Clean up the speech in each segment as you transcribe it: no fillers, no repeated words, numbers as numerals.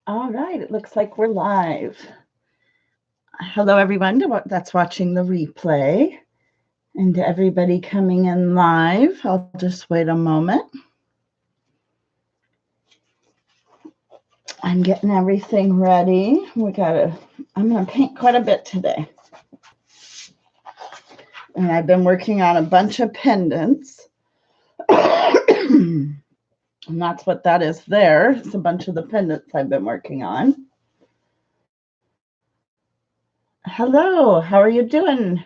All right, it looks like we're live. Hello, everyone that's watching the replay, and to everybody coming in live. I'll just wait a moment. I'm getting everything ready. I'm going to paint quite a bit today. And I've been working on a bunch of pendants. And that's what that is there. It's a bunch of the pendants I've been working on. Hello, how are you doing?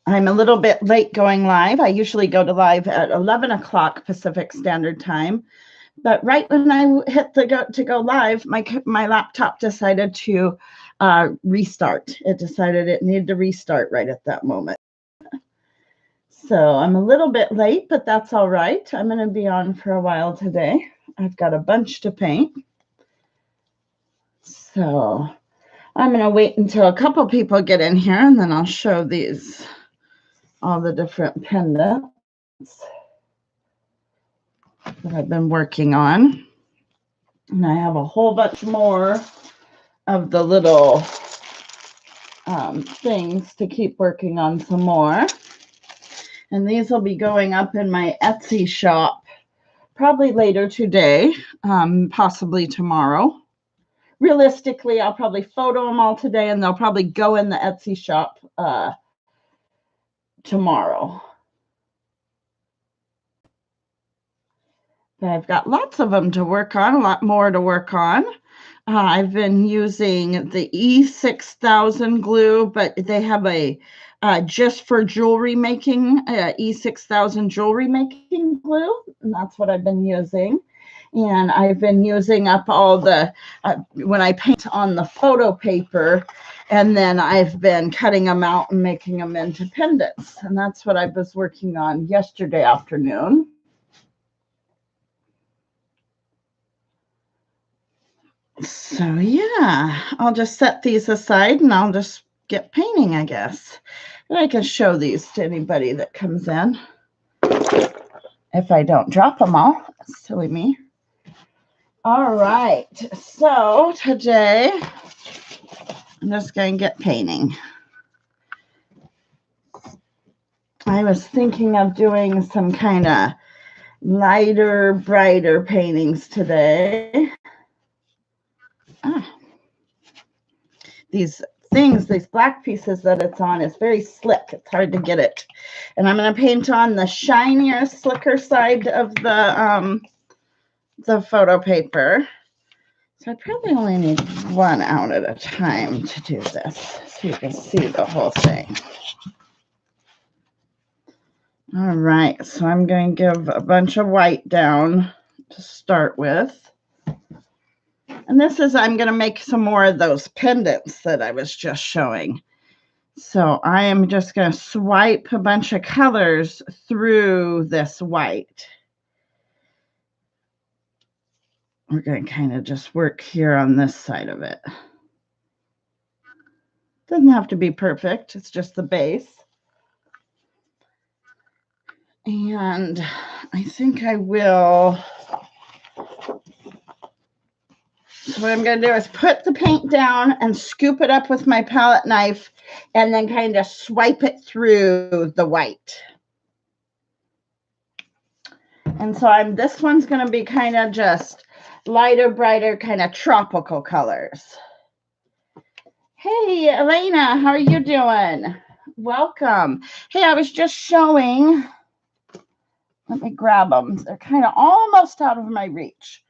I'm a little bit late going live. I usually go to live at 11 o'clock Pacific Standard Time. But right when I hit to go live, my laptop decided to restart. It decided it needed to restart right at that moment. So I'm a little bit late, but that's all right. I'm going to be on for a while today. I've got a bunch to paint. So I'm going to wait until a couple people get in here, and then I'll show all the different pendants that I've been working on. And I have a whole bunch more of the little things to keep working on some more. And these will be going up in my Etsy shop probably later today, possibly tomorrow. Realistically, I'll probably photo them all today, and they'll probably go in the Etsy shop tomorrow. But I've got lots of them to work on, a lot more to work on. I've been using the E6000 glue, but they have a just for jewelry making, E6000 jewelry making glue, and that's what I've been using. And I've been using up all the, when I paint on the photo paper, and then I've been cutting them out and making them into pendants. And that's what I was working on yesterday afternoon. So yeah, I'll just set these aside and I'll just get painting, I guess. And I can show these to anybody that comes in. If I don't drop them all, silly me. All right, so today I'm just going to get painting. I was thinking of doing some kind of lighter, brighter paintings today. These black pieces that it's on is very slick. It's hard to get it. And I'm going to paint on the shinier, slicker side of the photo paper. So I probably only need one out at a time to do this, so you can see the whole thing. All right, so I'm going to give a bunch of white down to start with. And I'm going to make some more of those pendants that I was just showing. So I am just going to swipe a bunch of colors through this white. We're going to kind of just work here on this side of it. Doesn't have to be perfect. It's just the base. And I think I will. So what I'm going to do is put the paint down and scoop it up with my palette knife and then kind of swipe it through the white. And so this one's going to be kind of just lighter, brighter, kind of tropical colors. Hey, Elena, how are you doing? Welcome. Hey, I was just showing. Let me grab them. They're kind of almost out of my reach.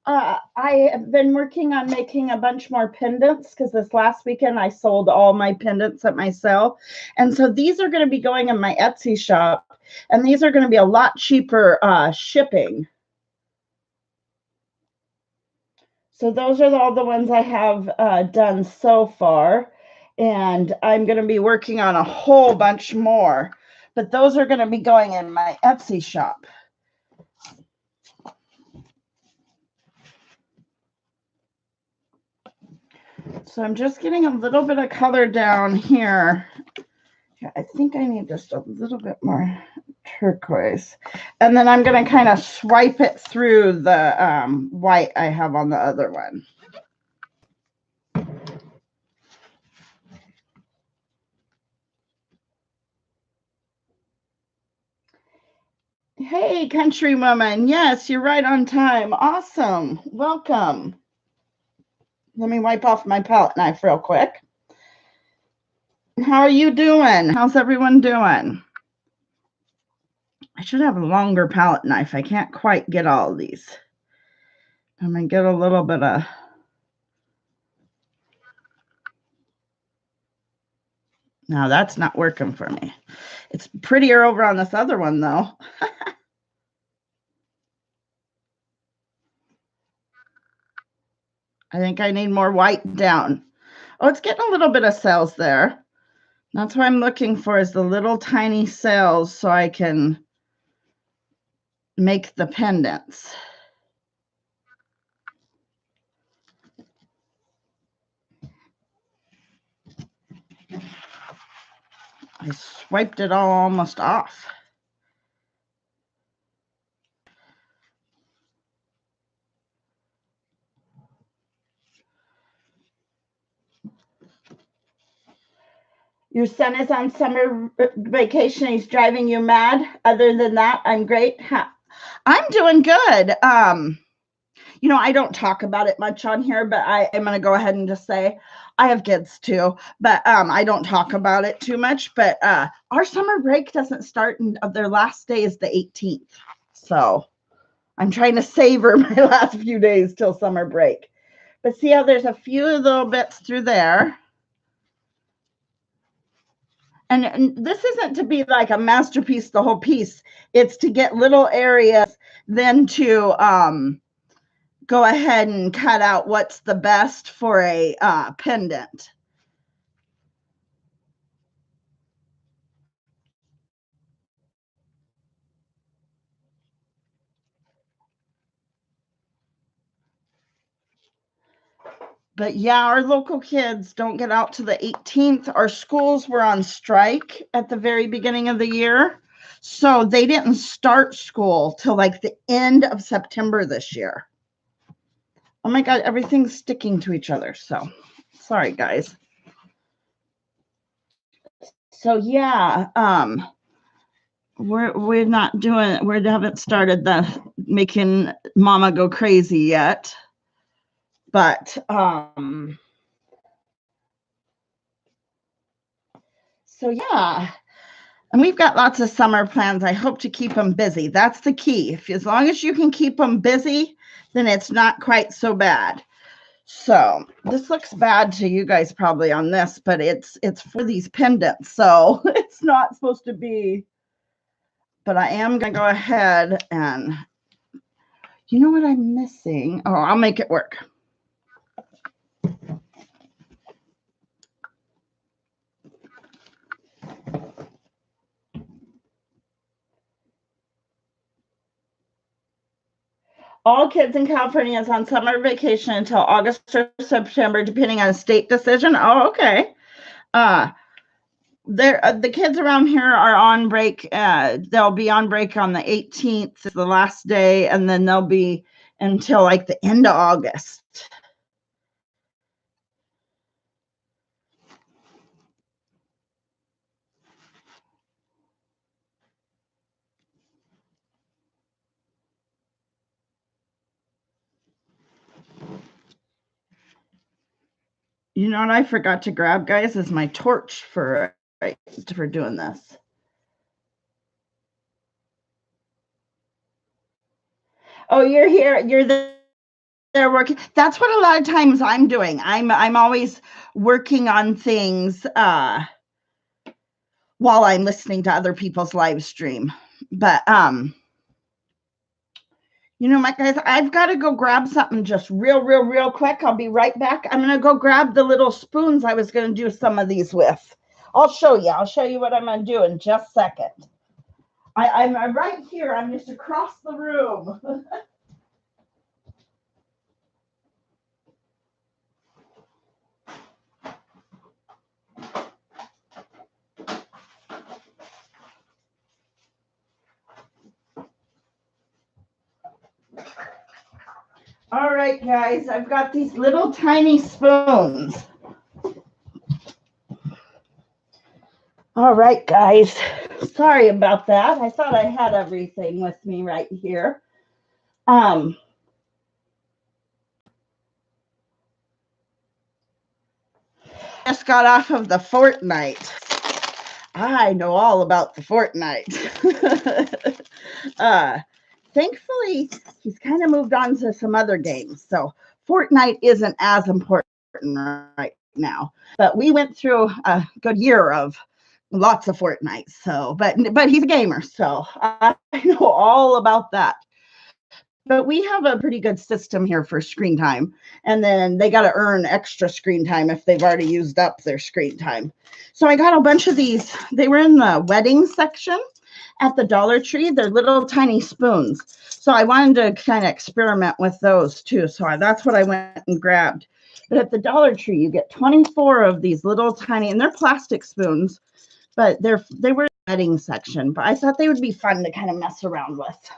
I have been working on making a bunch more pendants because this last weekend I sold all my pendants at my sale. And so these are going to be going in my Etsy shop, and these are going to be a lot cheaper shipping. So those are all the ones I have done so far. And I'm going to be working on a whole bunch more. But those are going to be going in my Etsy shop. So I'm just getting a little bit of color down here. I think I need just a little bit more turquoise. And then I'm going to kind of swipe it through the white I have on the other one. Hey, country woman. Yes, you're right on time. Awesome. Welcome. Let me wipe off my palette knife real quick. How are you doing? How's everyone doing? I should have a longer palette knife. I can't quite get all of these. I'm going to get a little bit of... Now that's not working for me. It's prettier over on this other one, though. I think I need more white down. Oh, it's getting a little bit of cells there. That's what I'm looking for, is the little tiny cells so I can make the pendants. I swiped it all almost off. Your son is on summer vacation. He's driving you mad. Other than that, I'm great. I'm doing good. You know, I don't talk about it much on here, but I'm going to go ahead and just say I have kids too, but I don't talk about it too much. But our summer break doesn't start their last day is the 18th. So I'm trying to savor my last few days till summer break. But see how there's a few little bits through there. And this isn't to be like a masterpiece, the whole piece. It's to get little areas, then to go ahead and cut out what's the best for a pendant. But yeah, our local kids don't get out to the 18th. Our schools were on strike at the very beginning of the year. So they didn't start school till like the end of September this year. Oh my God, everything's sticking to each other. So sorry, guys. So yeah, we haven't started the making mama go crazy yet. But so yeah, and we've got lots of summer plans. I hope to keep them busy. That's the key. As long as you can keep them busy, then it's not quite so bad. So this looks bad to you guys probably on this, but it's for these pendants, so it's not supposed to be. But I am gonna go ahead and, you know what I'm missing? Oh, I'll make it work. All kids in California is on summer vacation until August or September, depending on a state decision. Oh, okay. The kids around here are on break. They'll be on break on the 18th, the last day, and then they'll be until like the end of August. You know what I forgot to grab, guys, is my torch for doing this. Oh, you're here. You're there working. That's what a lot of times I'm doing. I'm always working on things while I'm listening to other people's live stream. But you know, my guys, I've got to go grab something just real quick. I'll be right back. I'm gonna go grab the little spoons I was gonna do some of these with. I'll show you. I'll show you what I'm gonna do in just a second. I'm right here. I'm just across the room. All right, guys, I've got these little tiny spoons. All right, guys, sorry about that. I thought I had everything with me right here. Just got off of the Fortnite. I know all about the Fortnite. Thankfully, he's kind of moved on to some other games. So Fortnite isn't as important right now. But we went through a good year of lots of Fortnite. So, but he's a gamer, so I know all about that. But we have a pretty good system here for screen time. And then they got to earn extra screen time if they've already used up their screen time. So I got a bunch of these. They were in the wedding section at the Dollar Tree. They're little tiny spoons. So I wanted to kind of experiment with those too. So that's what I went and grabbed. But at the Dollar Tree, you get 24 of these little tiny, and they're plastic spoons, but they were in the wedding section. But I thought they would be fun to kind of mess around with.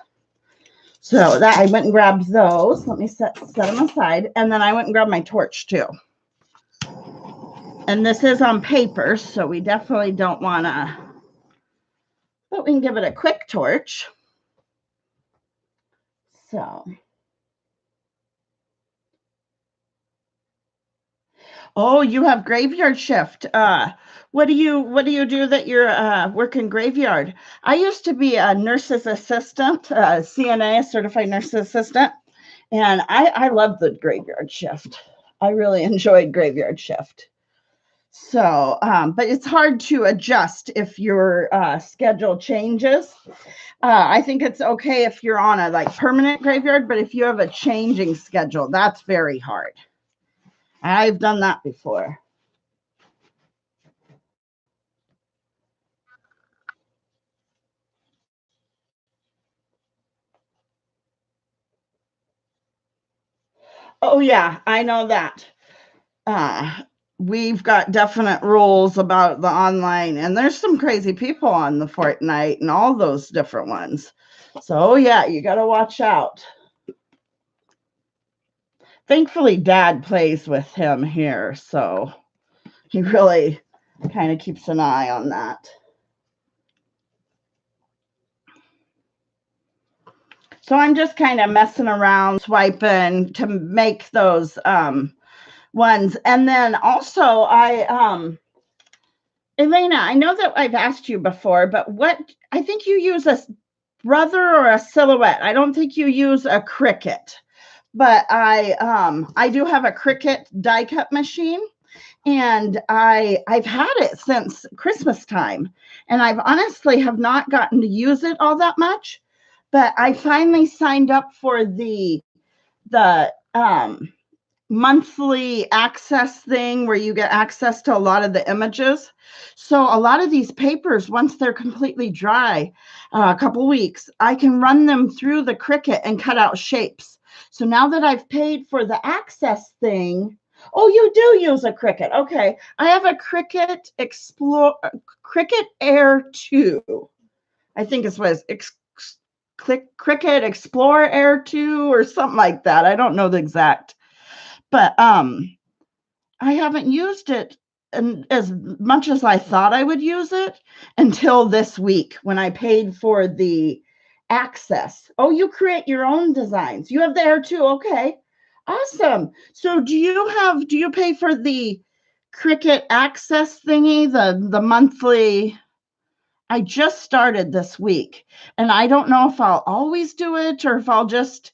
So that I went and grabbed those. Let me set them aside. And then I went and grabbed my torch too. And this is on paper, so we definitely don't want to, but we can give it a quick torch. So. Oh, you have graveyard shift. What do you do that you're working graveyard? I used to be a nurse's assistant, CNA, certified nurse assistant, and I loved the graveyard shift. I really enjoyed graveyard shift. So, but it's hard to adjust if your schedule changes. I think it's okay if you're on a like permanent graveyard, but if you have a changing schedule, that's very hard. I've done that before. Oh yeah, I know that. We've got definite rules about the online, and there's some crazy people on the Fortnite and all those different ones. So yeah, you got to watch out. Thankfully, Dad plays with him here, so he really kind of keeps an eye on that. So I'm just kind of messing around, swiping to make those ones. And then also Elena, I know that I've asked you before, but I think you use a Brother or a Silhouette. I don't think you use a Cricut, but I do have a Cricut die cut machine, and I've had it since Christmas time, and I've honestly have not gotten to use it all that much, but I finally signed up for the monthly access thing where you get access to a lot of the images. So a lot of these papers, once they're completely dry, a couple weeks, I can run them through the Cricut and cut out shapes. So now that I've paid for the access thing, oh, you do use a Cricut. Okay. I have a Cricut Air 2. I think it's what it's Cricut Explore Air 2 or something like that. I don't know the exact. But I haven't used it as much as I thought I would use it until this week when I paid for the access. Oh, you create your own designs. You have the Air too. Okay. Awesome. So do you pay for the Cricut access thingy, the monthly? I just started this week, and I don't know if I'll always do it or if I'll just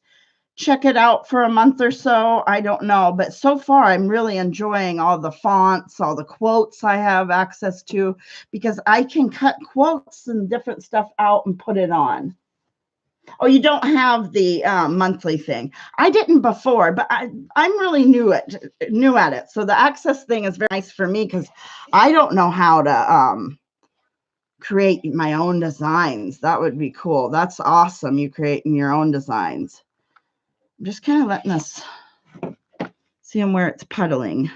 check it out for a month or so. I don't know, but so far I'm really enjoying all the fonts, all the quotes I have access to, because I can cut quotes and different stuff out and put it on. Oh, you don't have the monthly thing. I didn't before, but I'm really new at it. So the access thing is very nice for me because I don't know how to create my own designs. That would be cool. That's awesome. You creating your own designs. I'm just kind of letting this see them where it's puddling.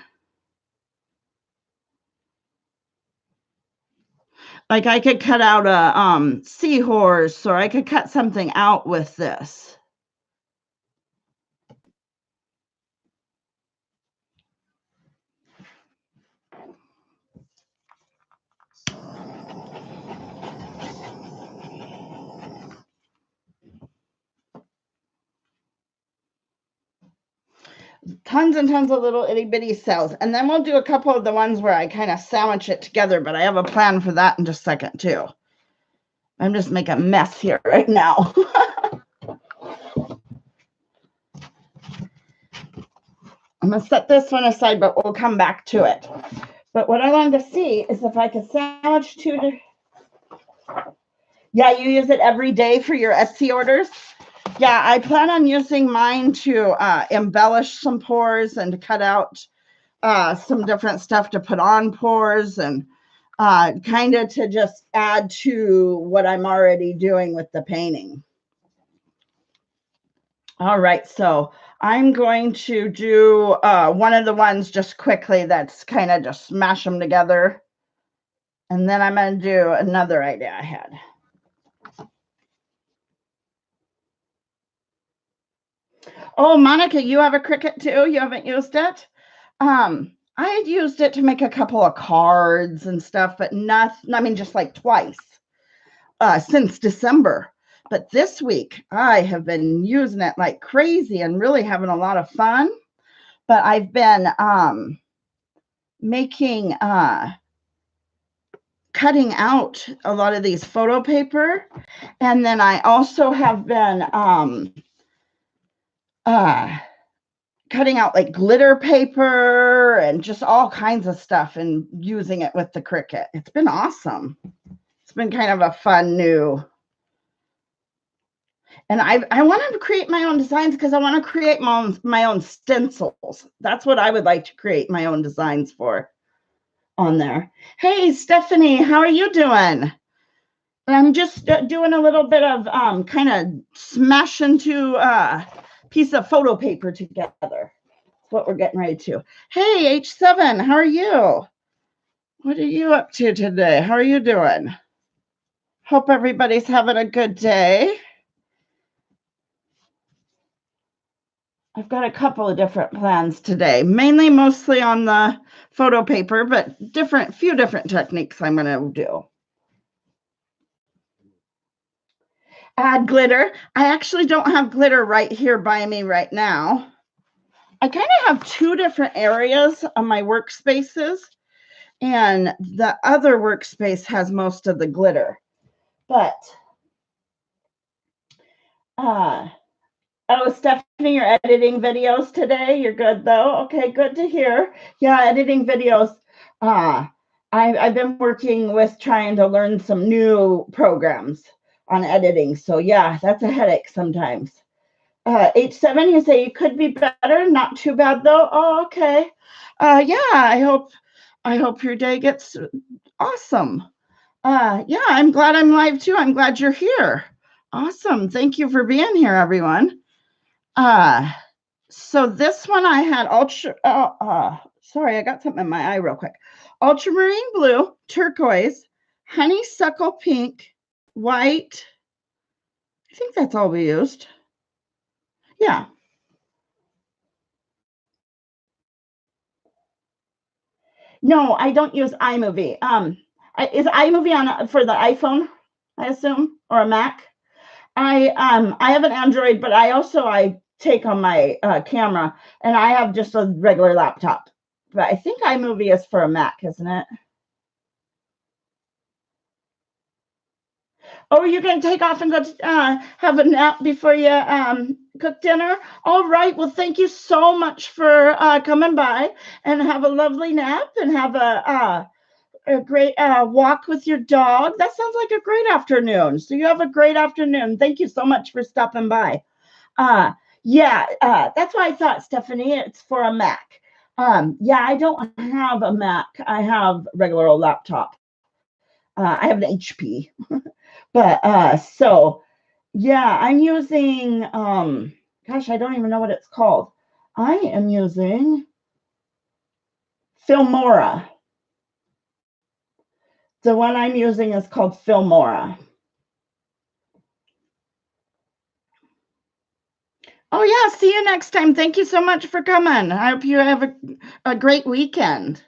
Like I could cut out a seahorse, or I could cut something out with this. tons and tons of little itty bitty cells. And then we'll do a couple of the ones where I kind of sandwich it together, but I have a plan for that in just a second too. I'm just making a mess here right now. I'm going to set this one aside, but we'll come back to it. But what I wanted to see is if I could sandwich two. Yeah, you use it every day for your Etsy orders? Yeah, I plan on using mine to embellish some pours and to cut out some different stuff to put on pours and kind of to just add to what I'm already doing with the painting. All right, so I'm going to do one of the ones just quickly that's kind of just smash them together. And then I'm going to do another idea I had. Oh, Monica, you have a Cricut too? You haven't used it? I had used it to make a couple of cards and stuff, but nothing, I mean, just like twice since December. But this week, I have been using it like crazy and really having a lot of fun. But I've been making, cutting out a lot of these photo paper. And then I also have been cutting out like glitter paper and just all kinds of stuff and using it with the Cricut. It's been awesome. It's been kind of a fun new. And I want to create my own designs because I want to create my own stencils. That's what I would like to create my own designs for on there. Hey, Stephanie, how are you doing? I'm just doing a little bit of kind of smashing two piece of photo paper together. That's what we're getting ready to. Hey, H7, how are you? What are you up to today? How are you doing? Hope everybody's having a good day. I've got a couple of different plans today, mostly on the photo paper, but few different techniques I'm going to do. Add glitter. I actually don't have glitter right here by me right now. I kind of have two different areas on my workspaces, and the other workspace has most of the glitter. But, oh, Stephanie, you're editing videos today? You're good, though? Okay, good to hear. Yeah, editing videos. I've been working with trying to learn some new programs on editing. So, yeah, that's a headache sometimes. H7, you say you could be better. Not too bad, though. Oh, okay. Yeah, I hope your day gets awesome. Yeah, I'm glad I'm live, too. I'm glad you're here. Awesome. Thank you for being here, everyone. So this one I had sorry, I got something in my eye real quick. Ultramarine blue, turquoise, honeysuckle pink, white. I think that's all we used. Yeah. No, I don't use iMovie. Is iMovie on for the iPhone, I assume, or a Mac? I have an Android, but I take on my camera, and I have just a regular laptop. But I think iMovie is for a Mac, isn't it? Oh, you're going to take off and go have a nap before you cook dinner? All right. Well, thank you so much for coming by, and have a lovely nap, and have a great walk with your dog. That sounds like a great afternoon. So you have a great afternoon. Thank you so much for stopping by. Yeah, that's why I thought, Stephanie, it's for a Mac. Yeah, I don't have a Mac. I have a regular old laptop. I have an HP. But so yeah, I'm using gosh, I don't even know what it's called. I am using Filmora. The one I'm using is called Filmora. Oh yeah, see you next time. Thank you so much for coming. I hope you have a great weekend.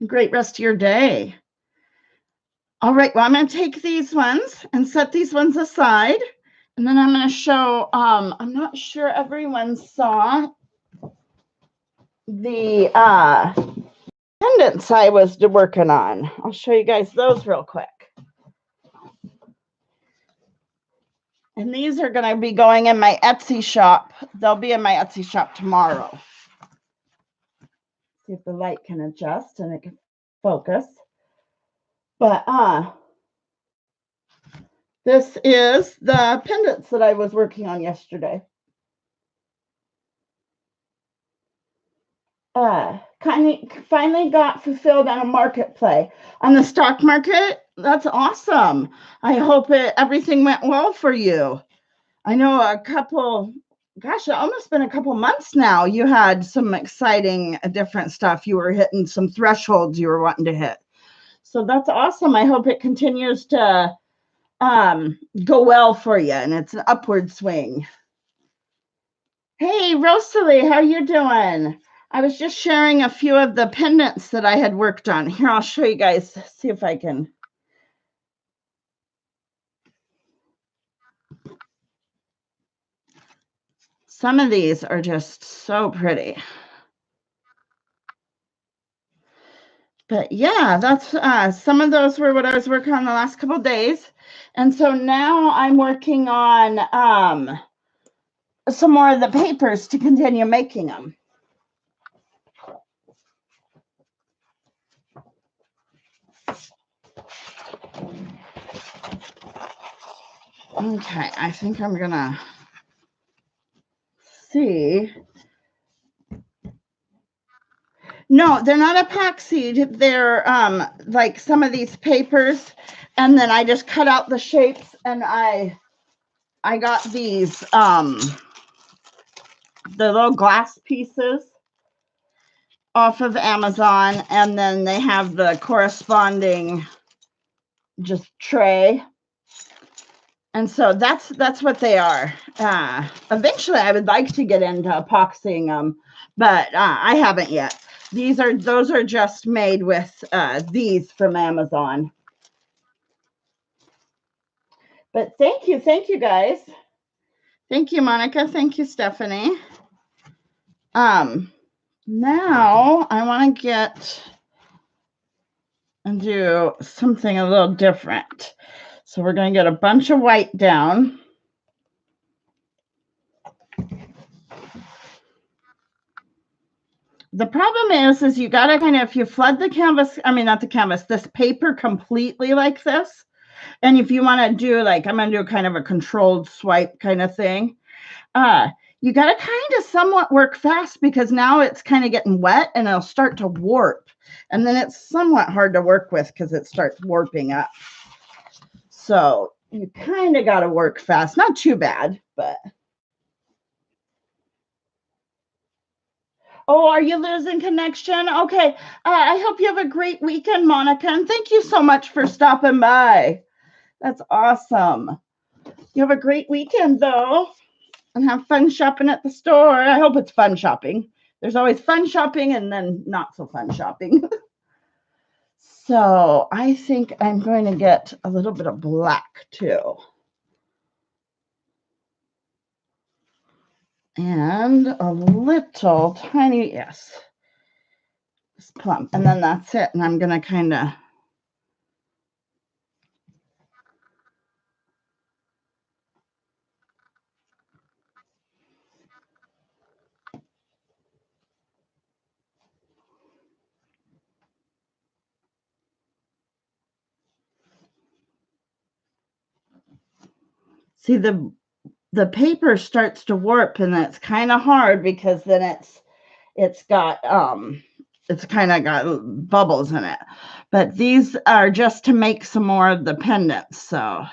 A great rest of your day. All right, well, I'm going to take these ones and set these ones aside. And then I'm going to show, I'm not sure everyone saw. the pendants I was working on. I'll show you guys those real quick. And these are going to be going in my Etsy shop. They'll be in my Etsy shop tomorrow. See if the light can adjust and it can focus. But this is the pendants that I was working on yesterday. Finally got fulfilled on a marketplace. On the stock market, that's awesome. I hope everything went well for you. I know it almost been a couple months now. You had some exciting different stuff. You were hitting some thresholds you were wanting to hit. So that's awesome. I hope it continues to go well for you and it's an upward swing. Hey, Rosalie, how you doing? I was just sharing a few of the pendants that I had worked on. Here, I'll show you guys, see if I can. Some of these are just so pretty. But yeah, that's some of those were what I was working on the last couple of days. And so now I'm working on some more of the papers to continue making them. Okay, I think I'm gonna see. No, they're not epoxied. They're like some of these papers, and then I just cut out the shapes, and I got these the little glass pieces off of Amazon, and then they have the corresponding just tray. And so that's what they are. Eventually, I would like to get into epoxying them, but I haven't yet. Those are just made with these from Amazon. But thank you guys. Thank you, Monica. Thank you, Stephanie. Now I want to get and do something a little different. So we're going to get a bunch of white down. The problem is you got to kind of, if you flood the canvas, I mean, not the canvas, this paper completely like this. And if you want to do like, I'm going to do kind of a controlled swipe kind of thing. You got to kind of somewhat work fast because now it's kind of getting wet and it'll start to warp. And then it's somewhat hard to work with because it starts warping up. So you kind of got to work fast. Not too bad, but. Oh, are you losing connection? Okay. I hope you have a great weekend, Monica. And thank you so much for stopping by. That's awesome. You have a great weekend, though. And have fun shopping at the store. I hope it's fun shopping. There's always fun shopping and then not so fun shopping. So I think I'm going to get a little bit of black too. And a little tiny, yes, this plum. And then that's it. And I'm going to kind of see the paper starts to warp, and it's kind of hard because then it's kind of got bubbles in it. But these are just to make some more of the pendants. So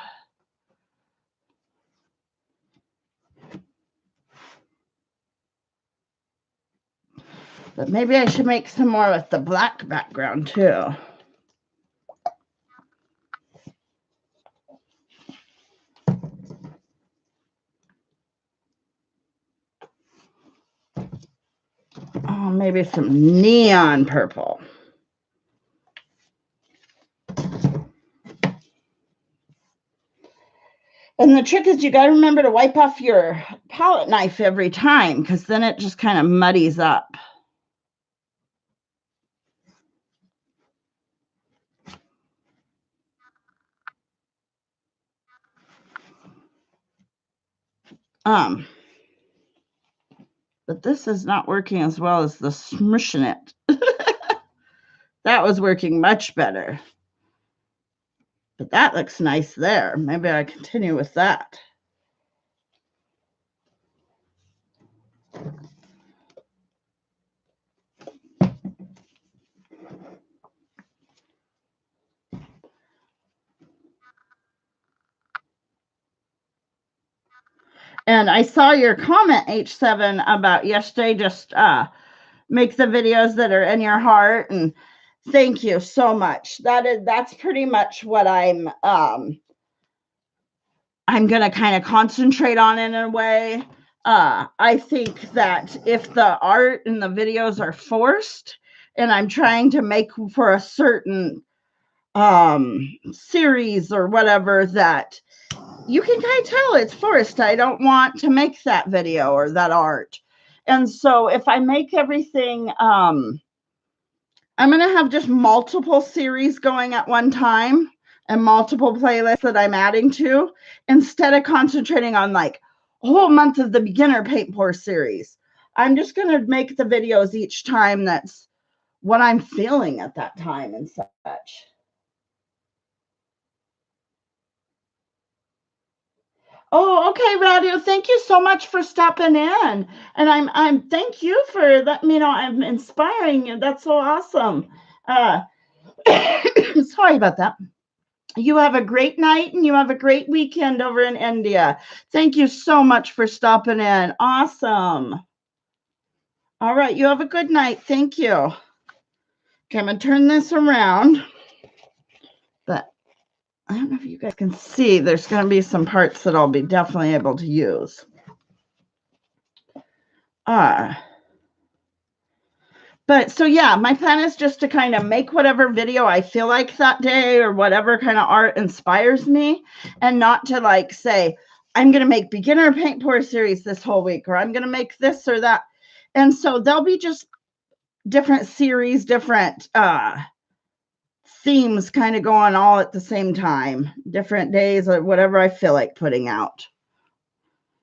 but maybe I should make some more with the black background too. Oh, maybe some neon purple. And the trick is you got to remember to wipe off your palette knife every time because then it just kind of muddies up. But this is not working as well as the smushing it. That was working much better. But that looks nice there. Maybe I continue with that. And I saw your comment, H7, about yesterday. Just make the videos that are in your heart, and thank you so much. That's pretty much what I'm gonna kind of concentrate on in a way. I think that if the art and the videos are forced, and I'm trying to make for a certain series or whatever, that you can kind of tell it's forced. I don't want to make that video or that art. And so if I make everything, I'm going to have just multiple series going at one time and multiple playlists that I'm adding to, instead of concentrating on like a whole month of the beginner paint pour series. I'm just going to make the videos each time that's what I'm feeling at that time and such. Oh, okay, Radio. Thank you so much for stopping in. And I'm thank you for letting me know I'm inspiring you. That's so awesome. Sorry about that. You have a great night and you have a great weekend over in India. Thank you so much for stopping in. Awesome. All right, you have a good night. Thank you. Okay, I'm gonna turn this around. But I don't know if you guys can see, there's going to be some parts that I'll be definitely able to use. But so yeah, my plan is just to kind of make whatever video I feel like that day, or whatever kind of art inspires me, and not to like say, I'm going to make beginner paint pour series this whole week, or I'm going to make this or that. And so there'll be just different series, different themes kind of going all at the same time, different days, or whatever I feel like putting out.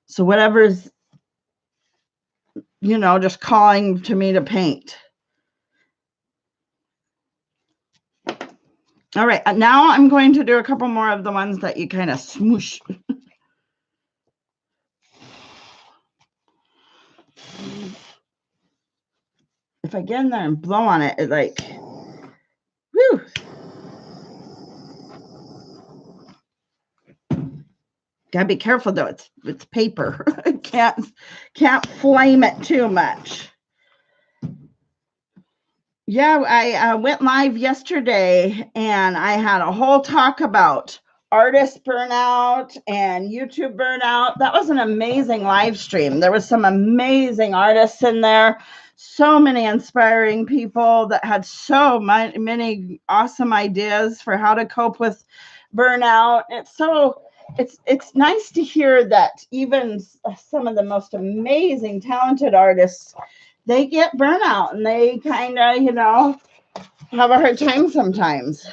So whatever's, just calling to me to paint. All right, now I'm going to do a couple more of the ones that you kind of smoosh. If I get in there and blow on it, it like, whew. Gotta be careful though. It's paper. can't flame it too much. Yeah, I went live yesterday and I had a whole talk about artist burnout and YouTube burnout. That was an amazing live stream. There was some amazing artists in there, so many inspiring people that had so many awesome ideas for how to cope with burnout. It's nice to hear that even some of the most amazing talented artists, they get burnout and they kind of, have a hard time sometimes.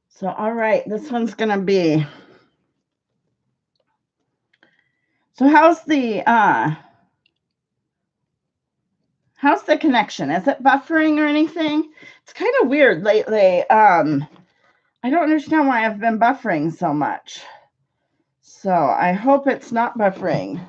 So, all right, this one's going to be, so how's the connection? Is it buffering or anything? It's kind of weird lately. I don't understand why I've been buffering so much. So I hope it's not buffering.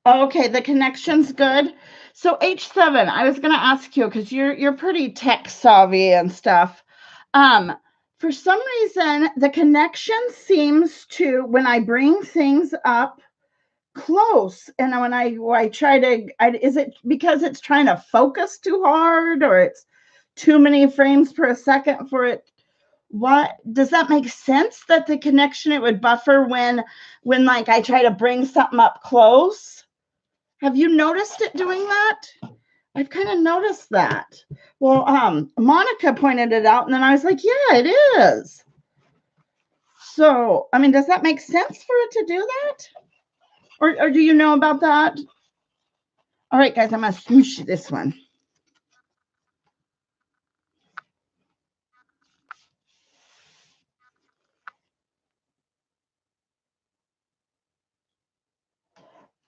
Okay, the connection's good. So H7, I was going to ask you, because you're pretty tech savvy and stuff. For some reason, the connection seems to, when I bring things up close, and when I try to, is it because it's trying to focus too hard, or it's too many frames per second for it? What does that make sense, that the connection, it would buffer when like I try to bring something up close? Have you noticed it doing that? I've kind of noticed that. Well, Monica pointed it out, and then I was like, yeah, it is. So, I mean, does that make sense for it to do that? Or do you know about that? All right, guys, I'm going to smoosh this one.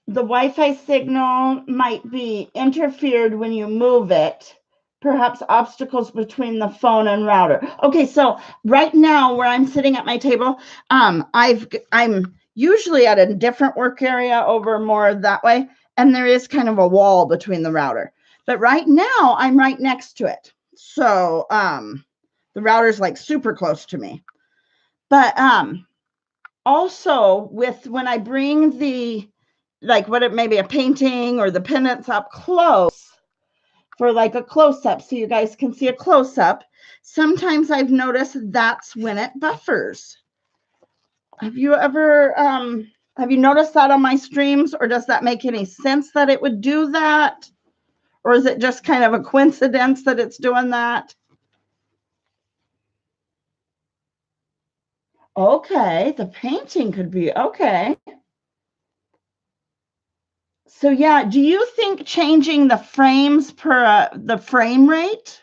The Wi-Fi signal might be interfered when you move it. Perhaps obstacles between the phone and router. Okay, so right now where I'm sitting at my table, I'm usually at a different work area over more that way, and there is kind of a wall between the router. But right now I'm right next to it. So the router's like super close to me. But also with when I bring the like what it may be a painting or the pendants up close for like a close-up so you guys can see a close-up, sometimes I've noticed that's when it buffers. Have you ever have you noticed that on my streams, or does that make any sense that it would do that, or is it just kind of a coincidence that it's doing that? Okay, the painting could be okay. So yeah, do you think changing the frames per the frame rate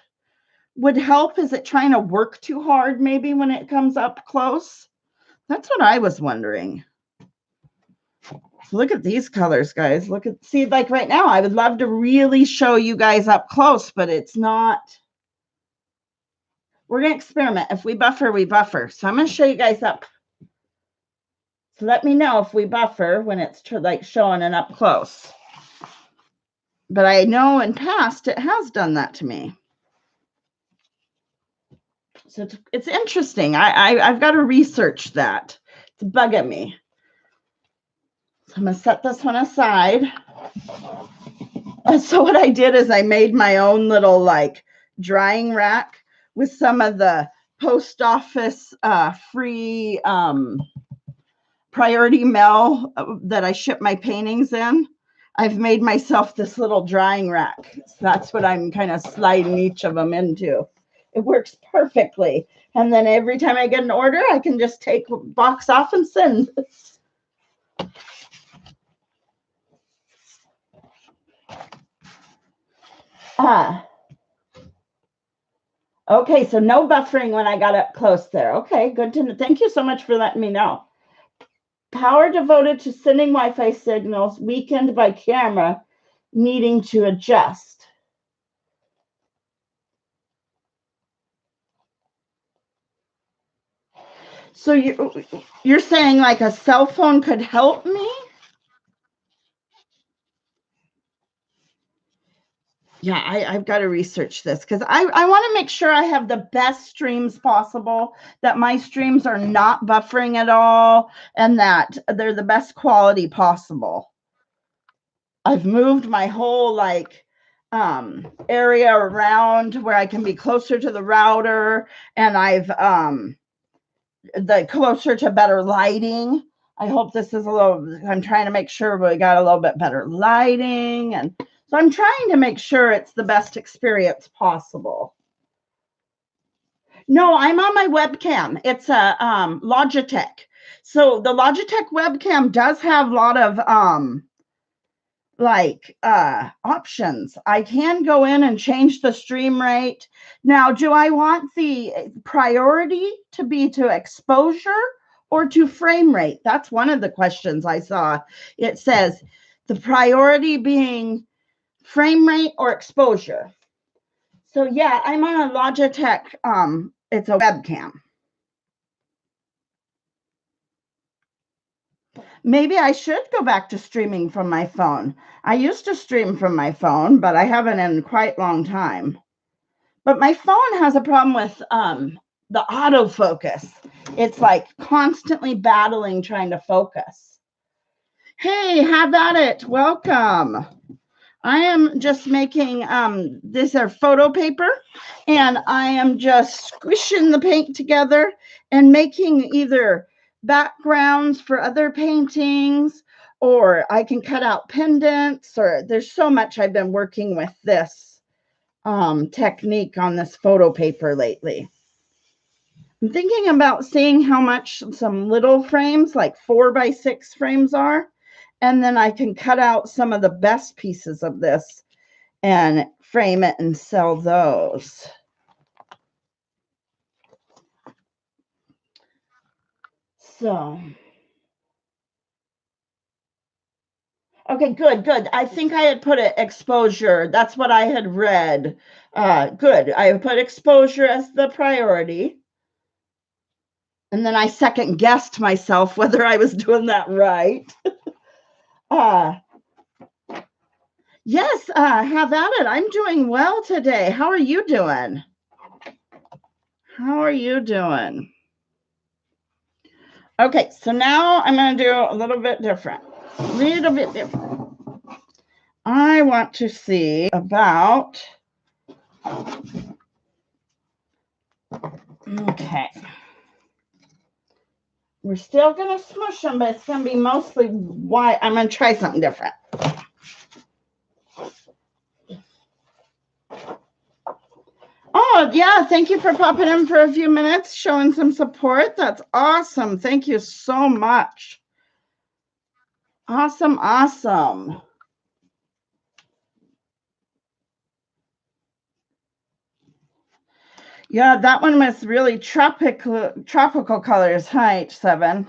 would help? Is it trying to work too hard maybe when it comes up close? That's what I was wondering. Look at these colors, guys. Look at, see, like right now, I would love to really show you guys up close, but it's not. We're going to experiment. If we buffer, we buffer. So I'm going to show you guys up. So let me know if we buffer when it's like showing it up close. But I know in past it has done that to me. So it's interesting. I've got to research that. It's bugging me. So I'm going to set this one aside. So what I did is I made my own little like drying rack with some of the post office free priority mail that I ship my paintings in. I've made myself this little drying rack. So that's what I'm kind of sliding each of them into. It works perfectly. And then every time I get an order, I can just take a box off and send. Okay, so no buffering when I got up close there. Okay, good to know. Thank you so much for letting me know. Power devoted to sending Wi-Fi signals weakened by camera needing to adjust. So you're saying like a cell phone could help me? Yeah, I've got to research this because I want to make sure I have the best streams possible, that my streams are not buffering at all, and that they're the best quality possible. I've moved my whole like area around where I can be closer to the router, and I've the closer to better lighting. I hope this is a little, I'm trying to make sure we got a little bit better lighting, and so I'm trying to make sure it's the best experience possible. No, I'm on my webcam. It's a Logitech. So the Logitech webcam does have a lot of options. I can go in and change the stream rate. Now, do I want the priority to be to exposure or to frame rate? That's one of the questions I saw. It says the priority being frame rate or exposure. So yeah, I'm on a Logitech, it's a webcam. Maybe I should go back to streaming from my phone. I used to stream from my phone, but I haven't in quite a long time. But my phone has a problem with the autofocus. It's like constantly battling trying to focus. Hey, have at it. Welcome. I am just making this are photo paper, and I am just squishing the paint together and making either backgrounds for other paintings or I can cut out pendants, or there's so much I've been working with this technique on this photo paper lately. I'm thinking about seeing how much some little frames, like 4x6 frames are, and then I can cut out some of the best pieces of this and frame it and sell those. So, okay, good. I think I had put it exposure. That's what I had read. Good. I put exposure as the priority. And then I second guessed myself whether I was doing that right. Yes, have at it. I'm doing well today. How are you doing? How are you doing? Okay, so now I'm going to do a little bit different. I want to see about, okay. We're still going to smush them, but it's going to be mostly white. I'm going to try something different. Oh, yeah. Thank you for popping in for a few minutes, showing some support. That's awesome. Thank you so much. Awesome. Yeah, that one was really tropical colors, huh, H7?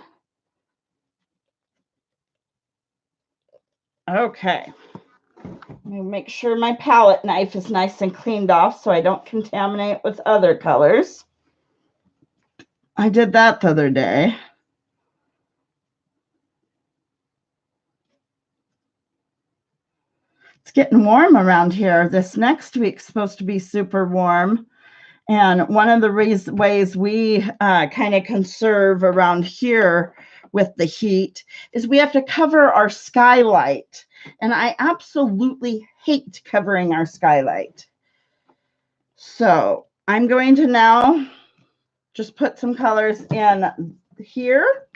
Okay. Let me make sure my palette knife is nice and cleaned off so I don't contaminate with other colors. I did that the other day. It's getting warm around here. This next week's supposed to be super warm. And one of the ways we kind of conserve around here with the heat is we have to cover our skylight. And I absolutely hate covering our skylight. So I'm going to now just put some colors in here.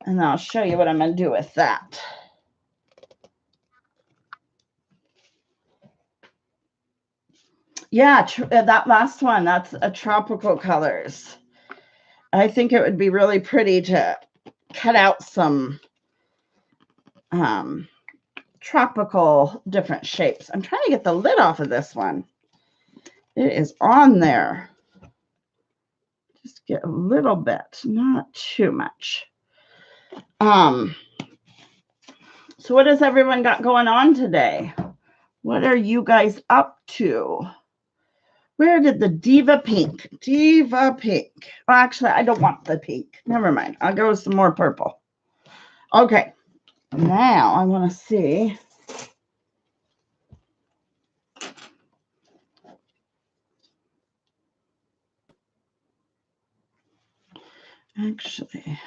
And I'll show you what I'm going to do with that. Yeah, that last one, that's a tropical colors. I think it would be really pretty to cut out some tropical different shapes. I'm trying to get the lid off of this one. It is on there. Just get a little bit, not too much. So what has everyone got going on today? What are you guys up to? Where did the Diva Pink? Well, actually, I don't want the pink. Never mind. I'll go with some more purple. Okay. Now I want to see. Actually,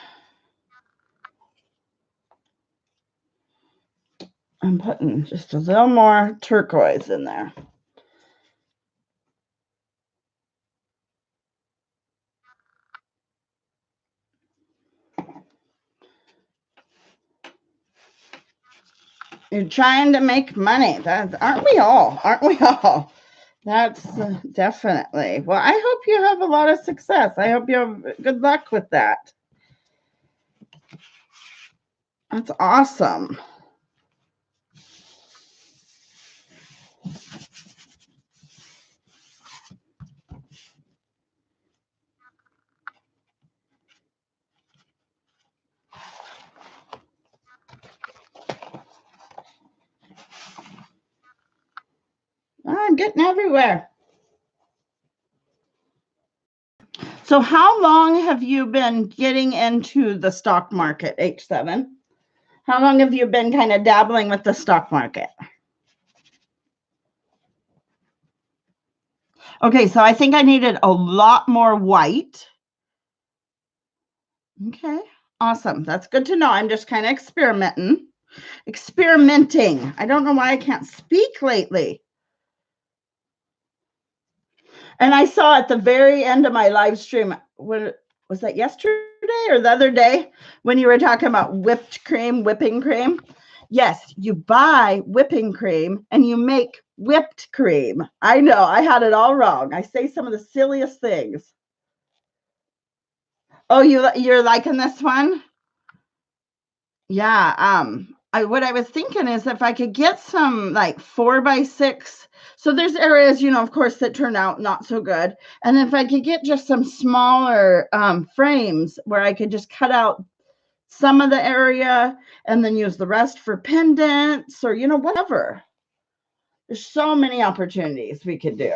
I'm putting just a little more turquoise in there. You're trying to make money. Aren't we all? That's definitely. Well, I hope you have a lot of success. I hope you have good luck with that. That's awesome. I'm getting everywhere. So how long have you been getting into the stock market, H7? How long have you been kind of dabbling with the stock market? Okay, so I think I needed a lot more white. Okay, awesome. That's good to know. I'm just kind of experimenting. I don't know why I can't speak lately. And I saw at the very end of my live stream, was that yesterday or the other day when you were talking about whipped cream, whipping cream? Yes, you buy whipping cream and you make whipped cream. I know, I had it all wrong. I say some of the silliest things. Oh, you're liking this one? Yeah, what I was thinking is if I could get some like 4x6. So there's areas, of course, that turn out not so good. And if I could get just some smaller frames where I could just cut out some of the area and then use the rest for pendants or, whatever. There's so many opportunities we could do.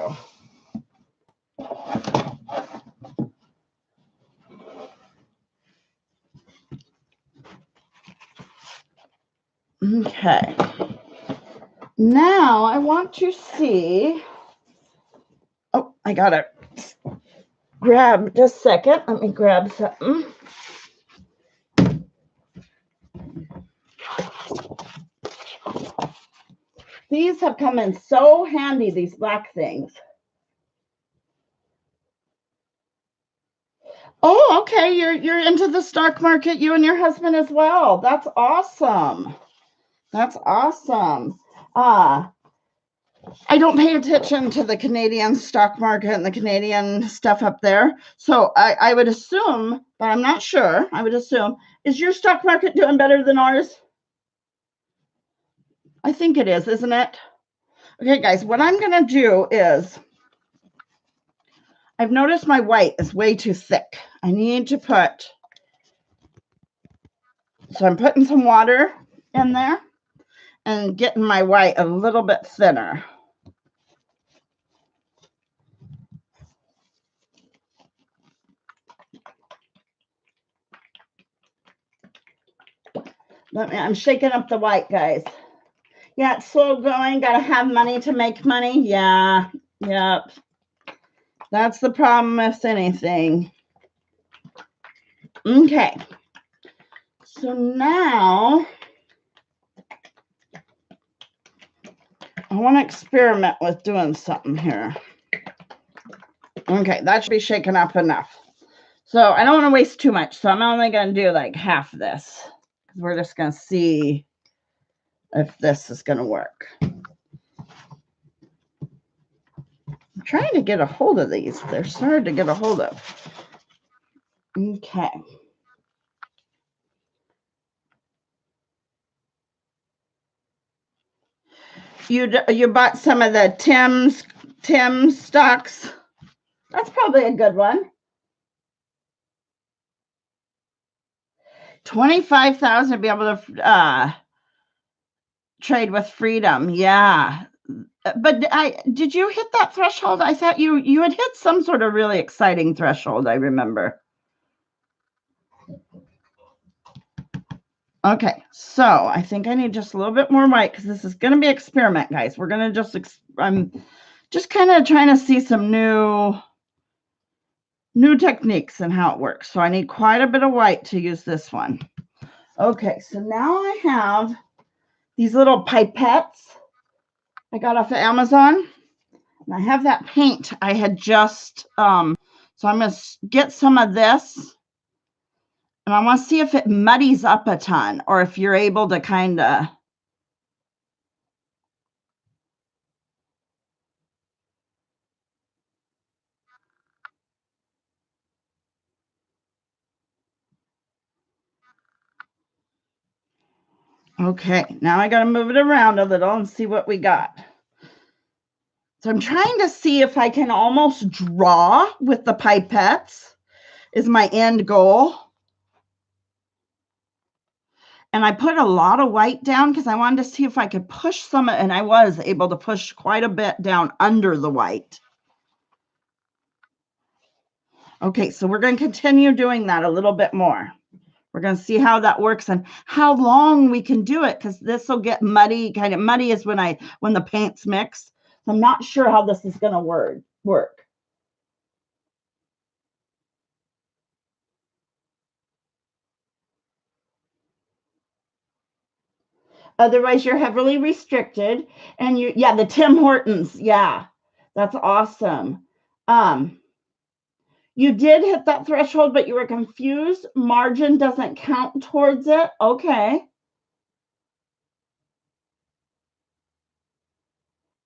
Okay. Now I want to see. Oh, I got to grab just a second. Let me grab something. These have come in so handy, these black things. Oh, okay. You're into the stock market, you and your husband as well. That's awesome. That's awesome. I don't pay attention to the Canadian stock market and the Canadian stuff up there. So I would assume, but I'm not sure, I would assume, is your stock market doing better than ours? I think it is, isn't it? Okay, guys, what I'm going to do is, I've noticed my white is way too thick. I need to put, so I'm putting some water in there and getting my white a little bit thinner. I'm shaking up the white, guys. Yeah, it's slow going. Got to have money to make money. Yeah, yep. That's the problem with anything. Okay. So now I want to experiment with doing something here. Okay, that should be shaken up enough. So I don't want to waste too much. So I'm only going to do like half this. We're just going to see if this is going to work. I'm trying to get a hold of these. They're so hard to get a hold of. Okay. You bought some of the Tim's stocks. That's probably a good one. 25,000 to be able to trade with freedom. Yeah. But did you hit that threshold? I thought you had hit some sort of really exciting threshold, I remember. Okay, so I think I need just a little bit more white because this is going to be an experiment, guys. We're going to I'm just kind of trying to see some new techniques and how it works. So I need quite a bit of white to use this one. Okay, so now I have these little pipettes I got off of Amazon. And I have that paint I had just, so I'm going to get some of this. And I want to see if it muddies up a ton or if you're able to kind of. Okay, now I got to move it around a little and see what we got. So I'm trying to see if I can almost draw with the pipettes is my end goal. And I put a lot of white down because I wanted to see if I could push some, and I was able to push quite a bit down under the white. Okay, so we're going to continue doing that a little bit more. We're going to see how that works and how long we can do it because this will get muddy. Kind of muddy is when the paints mix. I'm not sure how this is going to work. Otherwise, you're heavily restricted. And the Tim Hortons. Yeah, that's awesome. You did hit that threshold, but you were confused. Margin doesn't count towards it. Okay.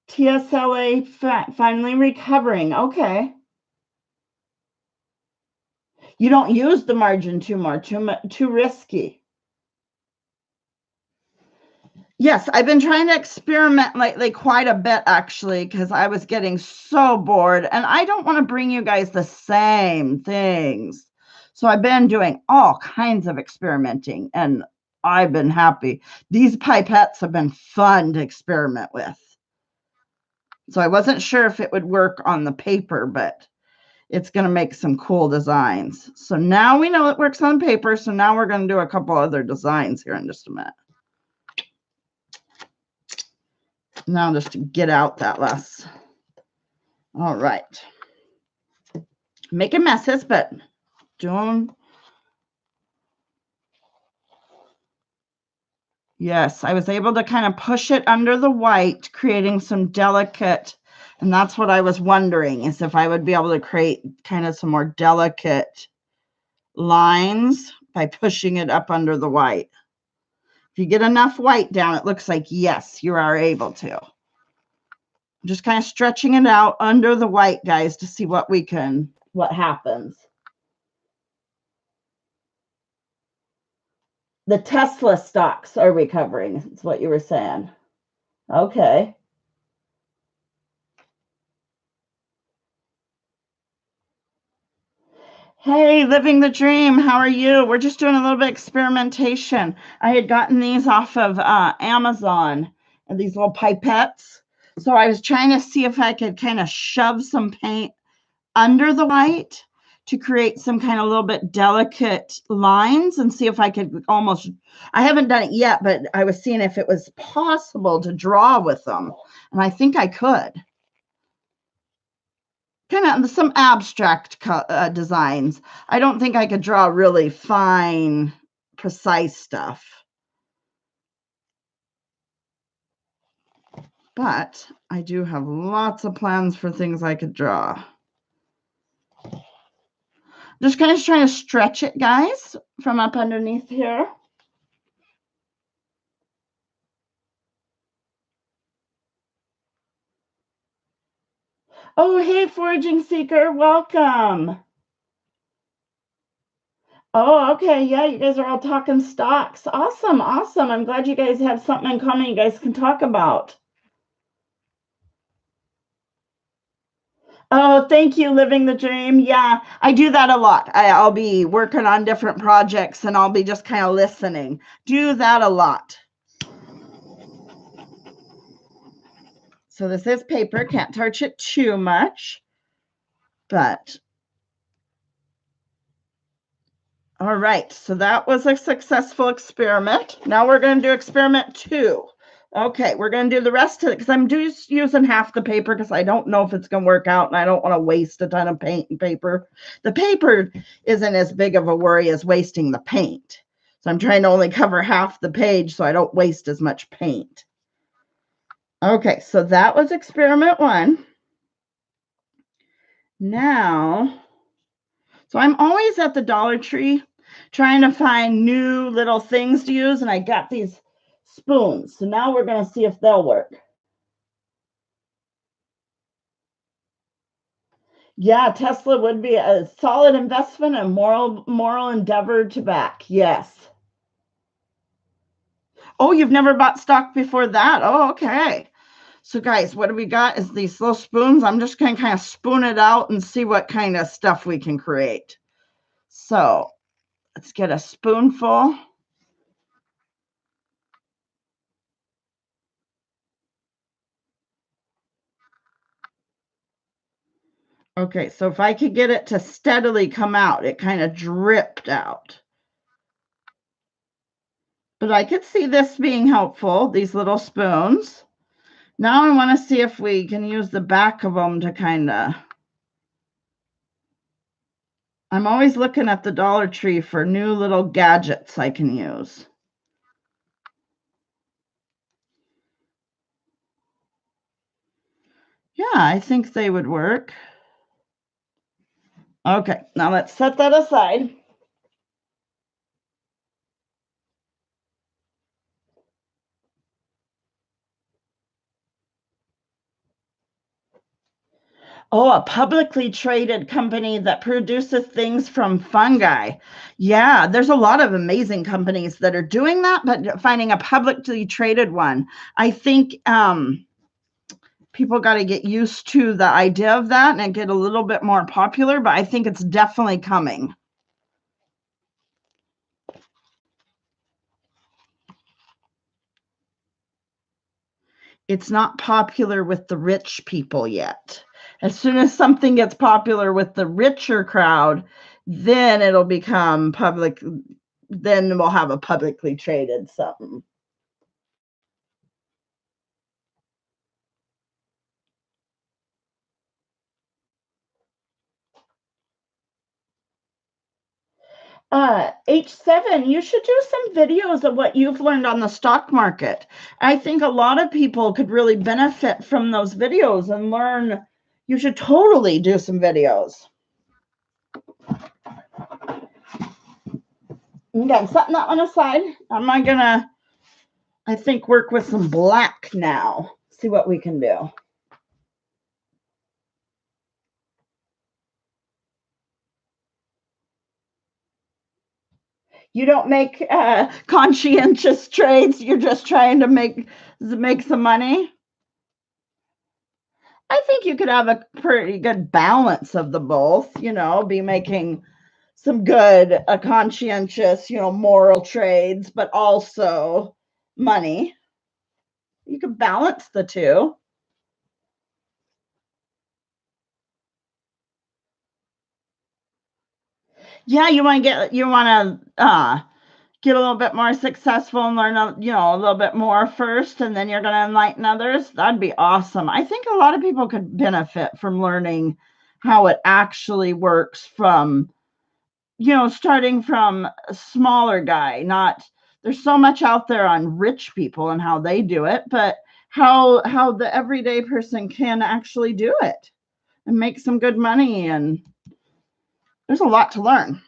TSLA finally recovering. Okay. You don't use the margin too risky. Yes, I've been trying to experiment lately quite a bit, actually, because I was getting so bored, and I don't want to bring you guys the same things. So I've been doing all kinds of experimenting, and I've been happy. These pipettes have been fun to experiment with. So I wasn't sure if it would work on the paper, but it's going to make some cool designs. So now we know it works on paper, so now we're going to do a couple other designs here in just a minute. Now just to get out that last. All right. Making messes, but doing. Yes, I was able to kind of push it under the white, creating some delicate, and that's what I was wondering, is if I would be able to create kind of some more delicate lines by pushing it up under the white. If you get enough white down, it looks like, yes, you are able to. Just kind of stretching it out under the white, guys, to see what happens. The Tesla stocks are recovering, is what you were saying. Okay. Hey, living the dream. How are you? We're just doing a little bit of experimentation. I had gotten these off of Amazon, and these little pipettes. So I was trying to see if I could kind of shove some paint under the white to create some kind of little bit delicate lines and see if I could almost, I haven't done it yet, but I was seeing if it was possible to draw with them. And I think I could. Kind of some abstract designs. I don't think I could draw really fine, precise stuff. But I do have lots of plans for things I could draw. Just kind of trying to stretch it, guys, from up underneath here. Oh, hey, Foraging Seeker, welcome. Oh, okay. Yeah, you guys are all talking stocks. Awesome, awesome. I'm glad you guys have something in common you guys can talk about. Oh, thank you, Living the Dream. Yeah, I do that a lot. I'll be working on different projects and I'll be just kind of listening. Do that a lot. So this is paper. Can't touch it too much. But, all right. So that was a successful experiment. Now we're going to do experiment 2. Okay, we're going to do the rest of it because I'm just using half the paper because I don't know if it's going to work out and I don't want to waste a ton of paint and paper. The paper isn't as big of a worry as wasting the paint. So I'm trying to only cover half the page so I don't waste as much paint. Okay, so that was experiment 1. Now, so I'm always at the Dollar Tree trying to find new little things to use, and I got these spoons. So now we're going to see if they'll work. Yeah, Tesla would be a solid investment and moral endeavor to back. Yes. Oh, you've never bought stock before that? Oh, okay. So guys, what do we got is these little spoons. I'm just going to kind of spoon it out and see what kind of stuff we can create. So let's get a spoonful. Okay, so if I could get it to steadily come out, it kind of dripped out. But I could see this being helpful, these little spoons. Now I want to see if we can use the back of them to kind of... I'm always looking at the Dollar Tree for new little gadgets I can use. Yeah, I think they would work. Okay, now let's set that aside. Oh, a publicly traded company that produces things from fungi. Yeah, there's a lot of amazing companies that are doing that, but finding a publicly traded one, I think people got to get used to the idea of that and get a little bit more popular, but I think it's definitely coming. It's not popular with the rich people yet. As soon as something gets popular with the richer crowd, then it'll become public. Then we'll have a publicly traded something. H7, you should do some videos of what you've learned on the stock market. I think a lot of people could really benefit from those videos and learn. You should totally do some videos. Again, setting that one aside. Am I gonna, I think, work with some black now. See what we can do. You don't make conscientious trades. You're just trying to make some money. I think you could have a pretty good balance of the both. Be making some good, conscientious, moral trades, but also money. You could balance the two. Yeah, you want to get a little bit more successful and learn a little bit more first, and then you're going to enlighten others. That'd be awesome. I think a lot of people could benefit from learning how it actually works from starting from a smaller guy. Not There's so much out there on rich people and how they do it, but how the everyday person can actually do it and make some good money, and there's a lot to learn.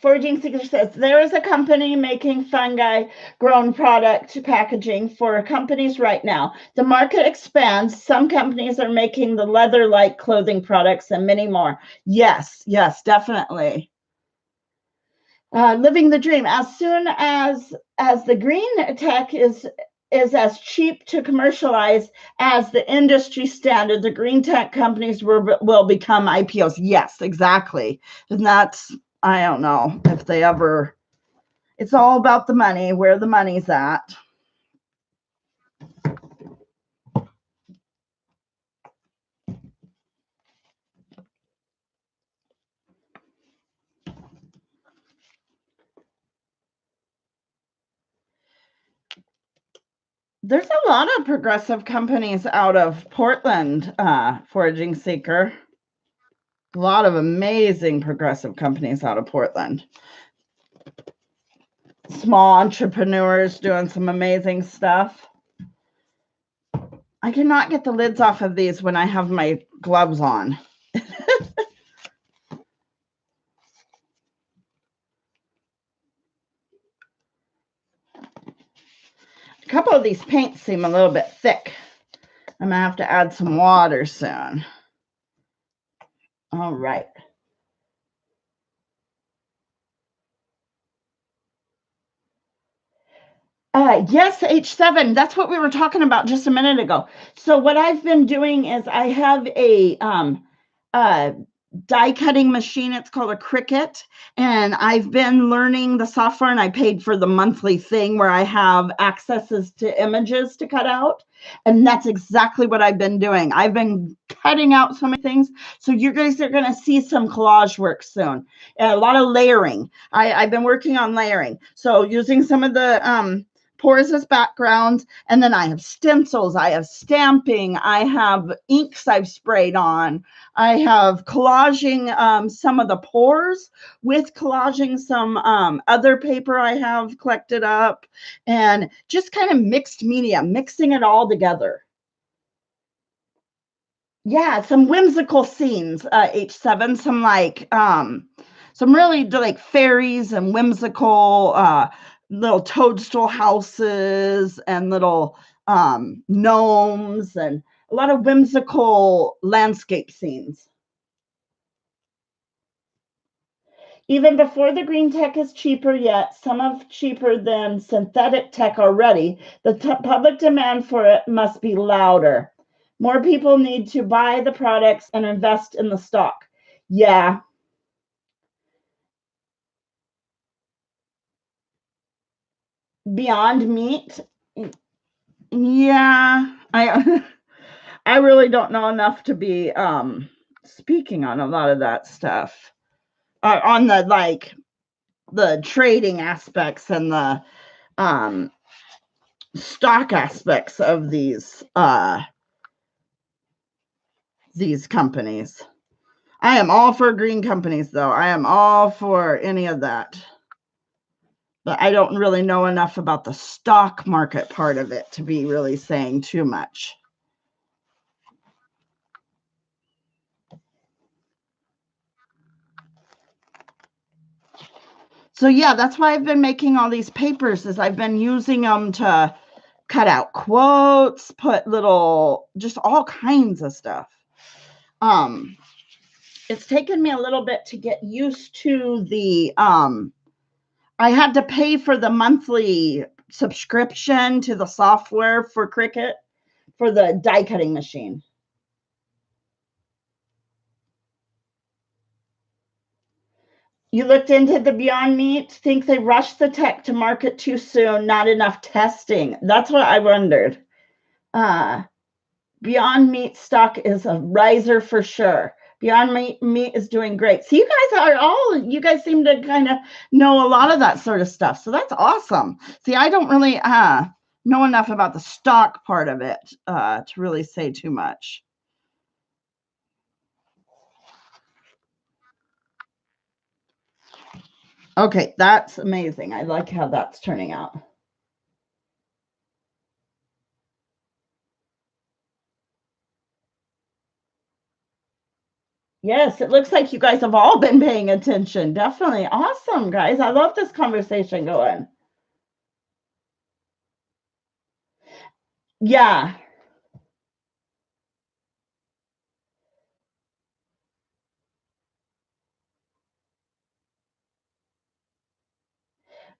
Foraging Seeker says there is a company making fungi grown product packaging for companies right now. The market expands. Some companies are making the leather-like clothing products and many more. Yes, definitely. Living the dream. As soon as the green tech is as cheap to commercialize as the industry standard, the green tech companies will become IPOs. Yes, exactly. And that's, I don't know if they ever, it's all about the money, where the money's at. There's a lot of progressive companies out of Portland, Foraging Seeker. A lot of amazing progressive companies out of Portland. Small entrepreneurs doing some amazing stuff. I cannot get the lids off of these when I have my gloves on. A couple of these paints seem a little bit thick. I'm gonna have to add some water soon. All right. Yes, H7. That's what we were talking about just a minute ago. So what I've been doing is I have a die cutting machine. It's called a Cricut, and I've been learning the software, and I paid for the monthly thing where I have accesses to images to cut out, and that's exactly what I've been doing. I've been cutting out so many things, so you guys are going to see some collage work soon, and a lot of layering. I've been working on layering, so using some of the pores as backgrounds, and then I have stencils, I have stamping, I have inks I've sprayed on, I have collaging some of the pores with collaging some other paper I have collected up, and just kind of mixed media, mixing it all together. Yeah, some whimsical scenes, H7, some really like fairies and whimsical little toadstool houses and little gnomes and a lot of whimsical landscape scenes. Even before the green tech is cheaper yet, some of cheaper than synthetic tech already, the public demand for it must be louder. More people need to buy the products and invest in the stock. Yeah. Beyond Meat. Yeah. I I really don't know enough to be speaking on a lot of that stuff. On the like the trading aspects and the stock aspects of these companies. I am all for green companies, though. I am all for any of that. But I don't really know enough about the stock market part of it to be really saying too much. So yeah, that's why I've been making all these papers, is I've been using them to cut out quotes, put little, just all kinds of stuff. It's taken me a little bit to get used to the I had to pay for the monthly subscription to the software for Cricut for the die cutting machine. You looked into the Beyond Meat, think they rushed the tech to market too soon, not enough testing. That's what I wondered. Beyond Meat stock is a riser for sure. Beyond Meat is doing great. So you guys seem to kind of know a lot of that sort of stuff. So that's awesome. See, I don't really know enough about the stock part of it to really say too much. Okay, that's amazing. I like how that's turning out. Yes, it looks like you guys have all been paying attention. Definitely. Awesome, guys. I love this conversation going. Yeah.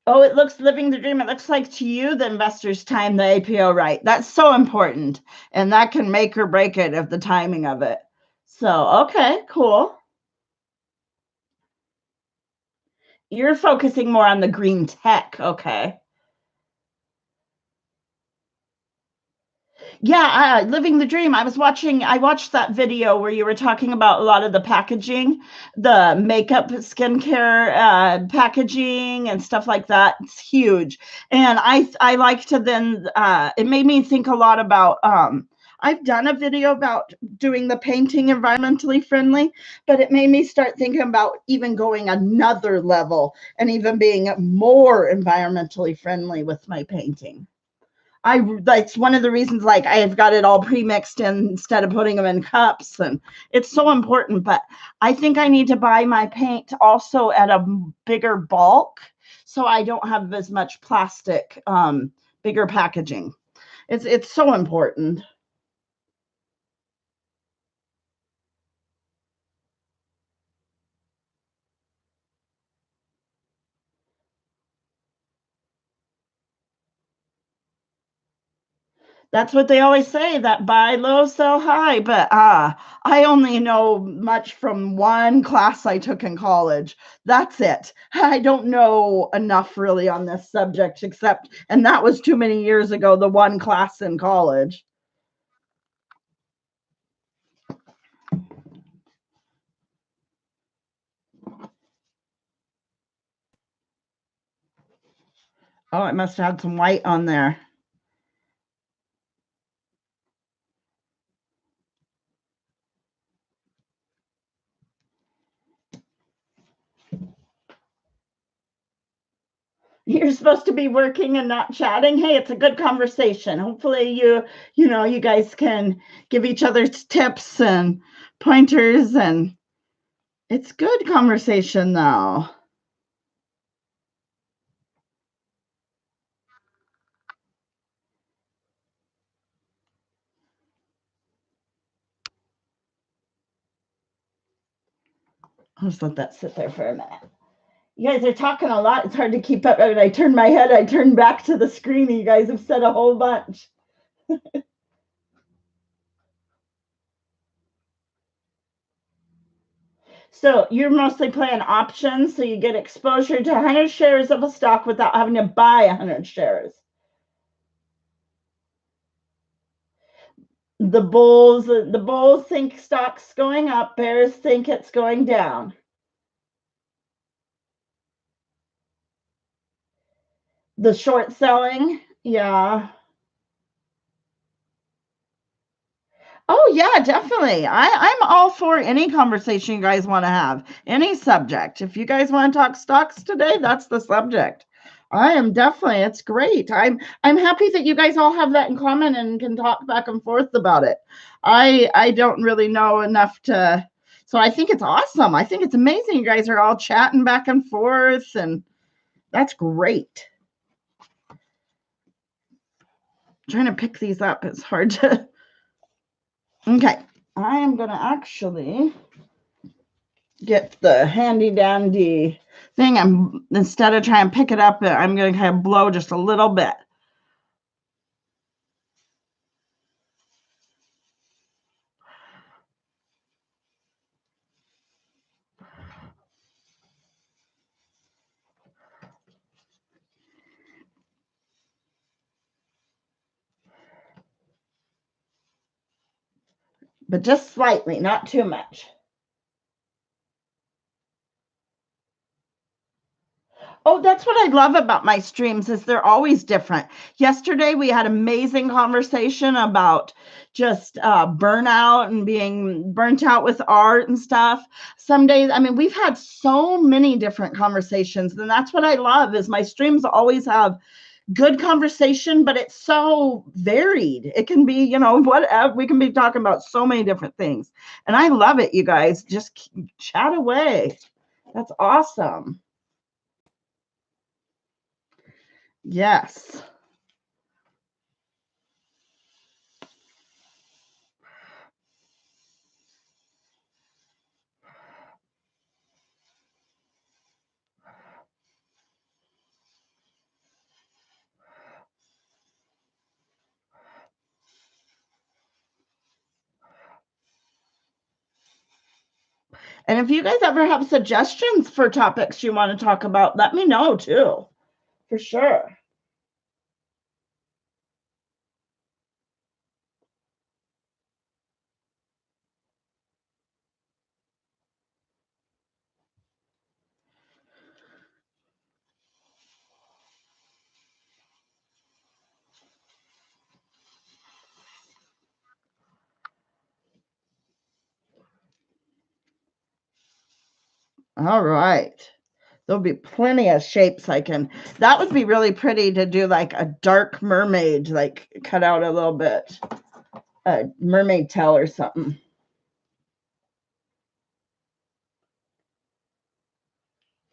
Oh, it looks living the dream. It looks like to you the investors time the APO right. That's so important. And that can make or break it of the timing of it. So, okay, cool. You're focusing more on the green tech. Okay. Yeah, living the dream. I watched that video where you were talking about a lot of the packaging, the makeup, skincare packaging and stuff like that. It's huge. And I like to then, it made me think a lot about, I've done a video about doing the painting environmentally friendly, but it made me start thinking about even going another level and even being more environmentally friendly with my painting. That's one of the reasons, like, I've got it all pre-mixed instead of putting them in cups, and it's so important. But I think I need to buy my paint also at a bigger bulk so I don't have as much plastic, bigger packaging. It's so important. That's what they always say, that buy low, sell high. But I only know much from one class I took in college. That's it. I don't know enough really on this subject, except, and that was too many years ago, the one class in college. Oh, it must have had some white on there. You're supposed to be working and not chatting. Hey, it's a good conversation. Hopefully you guys can give each other tips and pointers, and it's good conversation though. I'll just let that sit there for a minute. You guys are talking a lot. It's hard to keep up. I turn my head, I turn back to the screen, and you guys have said a whole bunch. So you're mostly playing options, so you get exposure to 100 shares of a stock without having to buy 100 shares. The bulls think stock's going up, bears think it's going down. The short selling, yeah. Oh yeah, definitely. I'm all for any conversation you guys want to have, any subject. If you guys want to talk stocks today, that's the subject. I am definitely. It's great. I'm happy that you guys all have that in common and can talk back and forth about it. I don't really know enough to, so I think it's awesome. I think it's amazing. You guys are all chatting back and forth, and that's great. Trying to pick these up. It's hard to. Okay, I am gonna actually get the handy dandy thing. Instead of trying to pick it up, I'm going to kind of blow just a little bit. But just slightly, not too much. Oh, that's what I love about my streams is they're always different. Yesterday we had amazing conversation about just burnout and being burnt out with art and stuff. Some days, I mean, we've had so many different conversations, and that's what I love is my streams always have good conversation, but it's so varied. It can be, whatever. We can be talking about so many different things. And I love it, you guys. Just chat away. That's awesome. Yes. And if you guys ever have suggestions for topics you want to talk about, let me know too, for sure. All right. There'll be plenty of shapes I can. That would be really pretty to do like a dark mermaid, like cut out a little bit, a mermaid tail or something.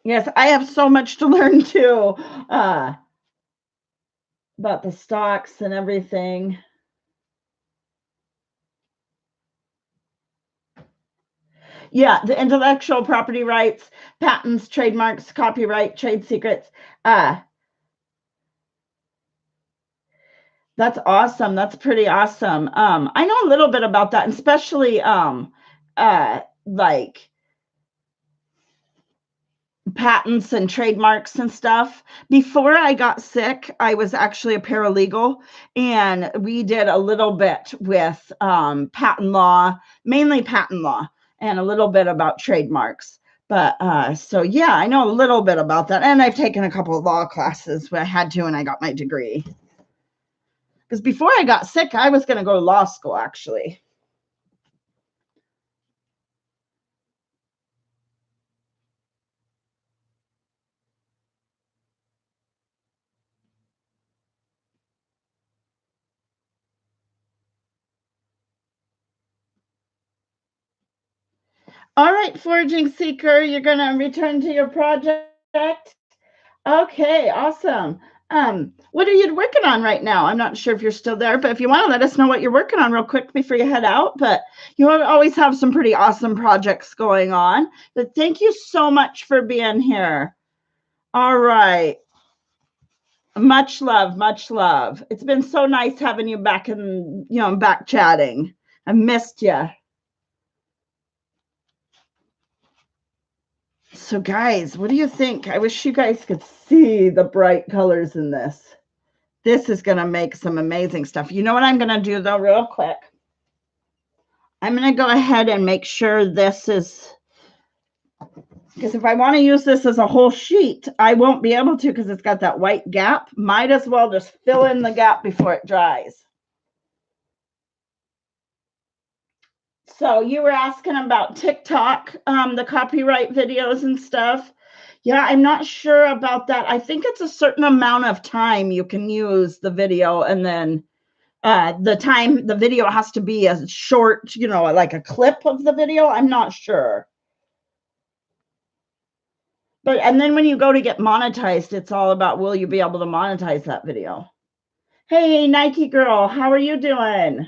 Yes, I have so much to learn too about the stocks and everything. Yeah, the intellectual property rights, patents, trademarks, copyright, trade secrets. That's awesome. That's pretty awesome. I know a little bit about that, and especially like patents and trademarks and stuff. Before I got sick, I was actually a paralegal, and we did a little bit with patent law, mainly patent law, and a little bit about trademarks. But so yeah, I know a little bit about that. And I've taken a couple of law classes where I had to, and I got my degree. Because before I got sick, I was going to go to law school, actually. All right, Foraging Seeker, you're going to return to your project. Okay, awesome. What are you working on right now? I'm not sure if you're still there, but if you want to let us know what you're working on real quick before you head out. But you always have some pretty awesome projects going on. But thank you so much for being here. All right. Much love, much love. It's been so nice having you back back chatting. I missed you. So guys, what do you think? I wish you guys could see the bright colors in this. This is going to make some amazing stuff. You know what I'm going to do though, real quick? I'm going to go ahead and make sure this is, because if I want to use this as a whole sheet, I won't be able to because it's got that white gap. Might as well just fill in the gap before it dries. So you were asking about TikTok, the copyright videos and stuff. Yeah, I'm not sure about that. I think it's a certain amount of time you can use the video, and then the video has to be a short, like a clip of the video. I'm not sure. And then when you go to get monetized, it's all about, will you be able to monetize that video? Hey, Nike girl, how are you doing?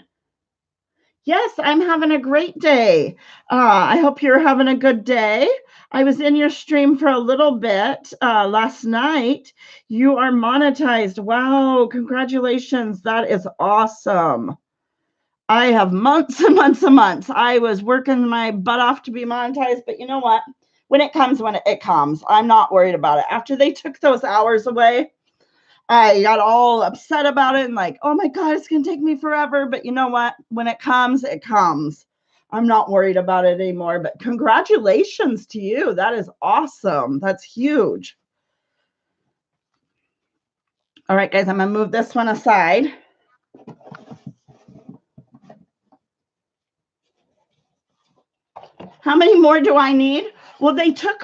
Yes, I'm having a great day. I hope you're having a good day. I was in your stream for a little bit last night. You are monetized. Wow, congratulations. That is awesome. I have months and months and months. I was working my butt off to be monetized, but you know what? When it comes, it comes. I'm not worried about it. After they took those hours away, I got all upset about it and like, oh my God, it's going to take me forever. But you know what? When it comes, it comes. I'm not worried about it anymore. But congratulations to you. That is awesome. That's huge. All right, guys, I'm going to move this one aside. How many more do I need? Well, they took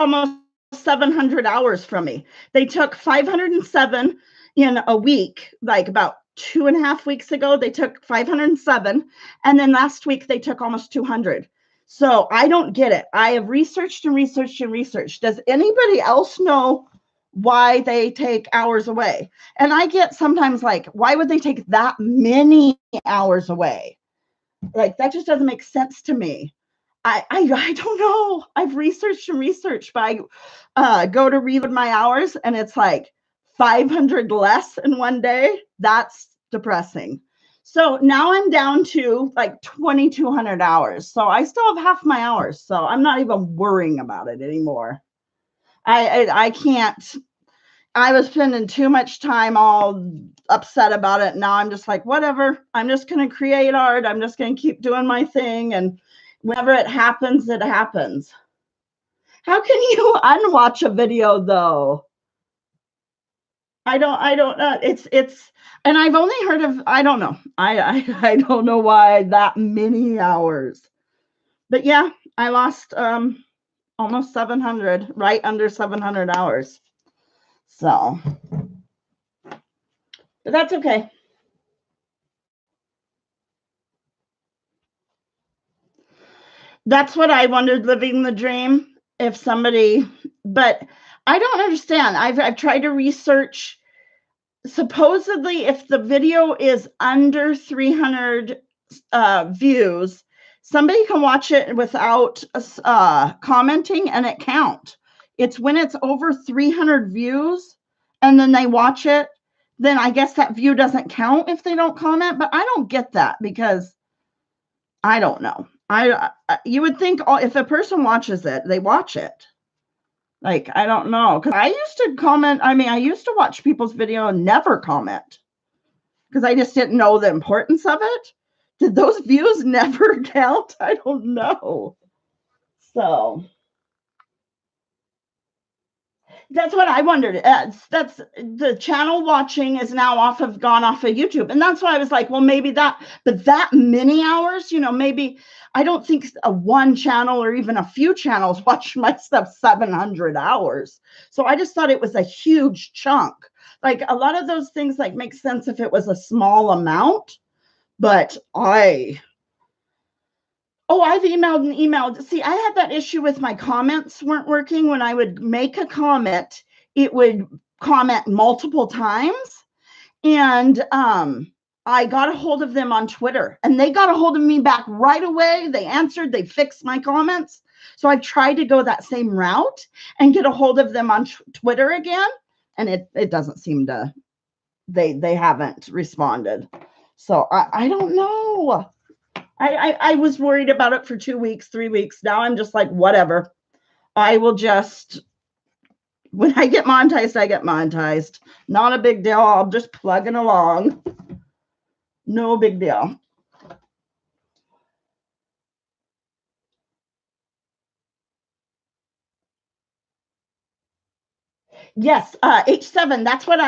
almost 700 hours from me. They took 507 in a week, like about 2.5 weeks ago. They took 507. And then last week, they took almost 200. So I don't get it. I have researched and researched and researched. Does anybody else know why they take hours away? And I get sometimes like, why would they take that many hours away? Like, that just doesn't make sense to me. I don't know. I've researched and researched, but I go to reload my hours and it's like 500 less in one day. That's depressing. So now I'm down to like 2,200 hours. So I still have half my hours. So I'm not even worrying about it anymore. I can't. I was spending too much time all upset about it. Now I'm just like, whatever. I'm just going to create art. I'm just going to keep doing my thing. And whenever it happens, it happens. How can you unwatch a video though? I don't know. It's and I've only heard of, I don't know. I don't know why that many hours. But yeah, I lost almost 700, right under 700 hours. So, but that's okay. That's what I wondered, living the dream. If somebody, but I don't understand. I've tried to research. Supposedly, if the video is under 300 views, somebody can watch it without commenting and it count. It's when it's over 300 views and then they watch it, then I guess that view doesn't count if they don't comment. But I don't get that because I don't know. You would think if a person watches it, they watch it. Like, I don't know. Because I used to comment. I mean, I used to watch people's video and never comment because I just didn't know the importance of it. Did those views never count? I don't know. So, That's what I wondered. That's the channel watching is now gone off of YouTube. And that's why I was like, well, maybe that, but that many hours, maybe I don't think a one channel or even a few channels watch my stuff 700 hours. So I just thought it was a huge chunk. Like a lot of those things like make sense if it was a small amount, but I've emailed and emailed. See, I had that issue with my comments weren't working. When I would make a comment, it would comment multiple times. And I got a hold of them on Twitter and they got a hold of me back right away. They answered, they fixed my comments. So I've tried to go that same route and get a hold of them on Twitter again. And it doesn't seem to, they haven't responded. So I don't know. I was worried about it for 2 weeks, 3 weeks. Now I'm just like, whatever. I will just, when I get monetized, I get monetized. Not a big deal. I'll just plug it along. No big deal. Yes, H7. That's what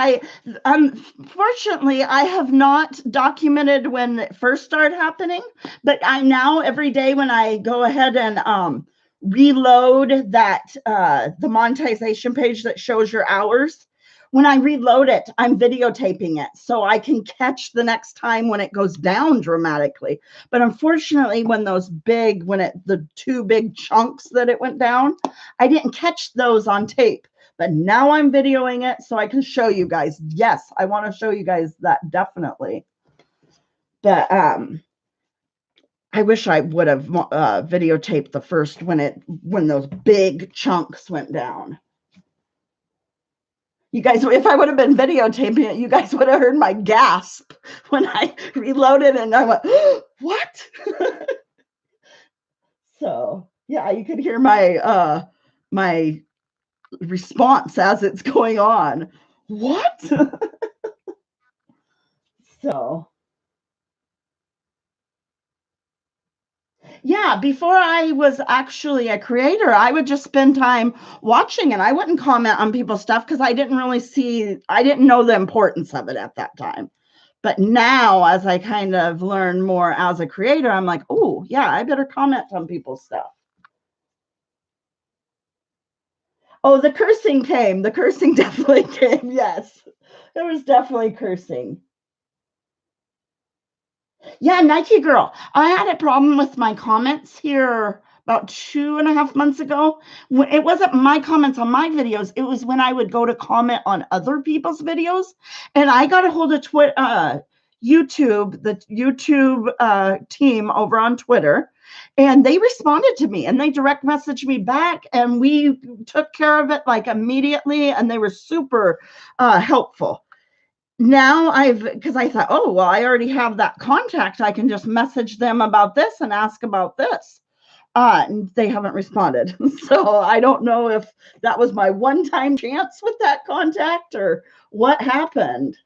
unfortunately, I have not documented when it first started happening, but I now every day when I go ahead and reload that, the monetization page that shows your hours, when I reload it, I'm videotaping it so I can catch the next time when it goes down dramatically. But unfortunately, when the two big chunks that it went down, I didn't catch those on tape. But now I'm videoing it so I can show you guys. Yes, I want to show you guys that definitely. But I wish I would have videotaped the first when those big chunks went down. You guys, if I would have been videotaping it, you guys would have heard my gasp when I reloaded and I went, what? So yeah, you could hear my my response as it's going on. What? So yeah, before I was actually a creator, I would just spend time watching and I wouldn't comment on people's stuff because I didn't know the importance of it at that time. But now, as I kind of learn more as a creator, I'm like, oh, yeah, I better comment on people's stuff. Oh, the cursing came. The cursing definitely came. Yes, there was definitely cursing. Yeah, Nike Girl. I had a problem with my comments here about 2.5 months ago. It wasn't my comments on my videos. It was when I would go to comment on other people's videos. And I got a hold of YouTube, the YouTube team over on Twitter. And they responded to me and they direct messaged me back. And we took care of it like immediately. And they were super helpful. Now because I thought, oh, well, I already have that contact. I can just message them about this and ask about this. And they haven't responded. So I don't know if that was my one-time chance with that contact or what happened.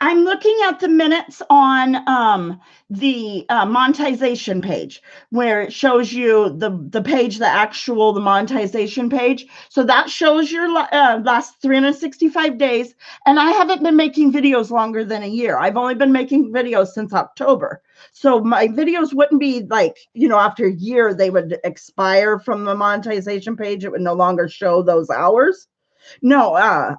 I'm looking at the minutes on the monetization page where it shows you the page, the monetization page. So that shows your last 365 days. And I haven't been making videos longer than a year. I've only been making videos since October. So my videos wouldn't be like, after a year, they would expire from the monetization page. It would no longer show those hours. No,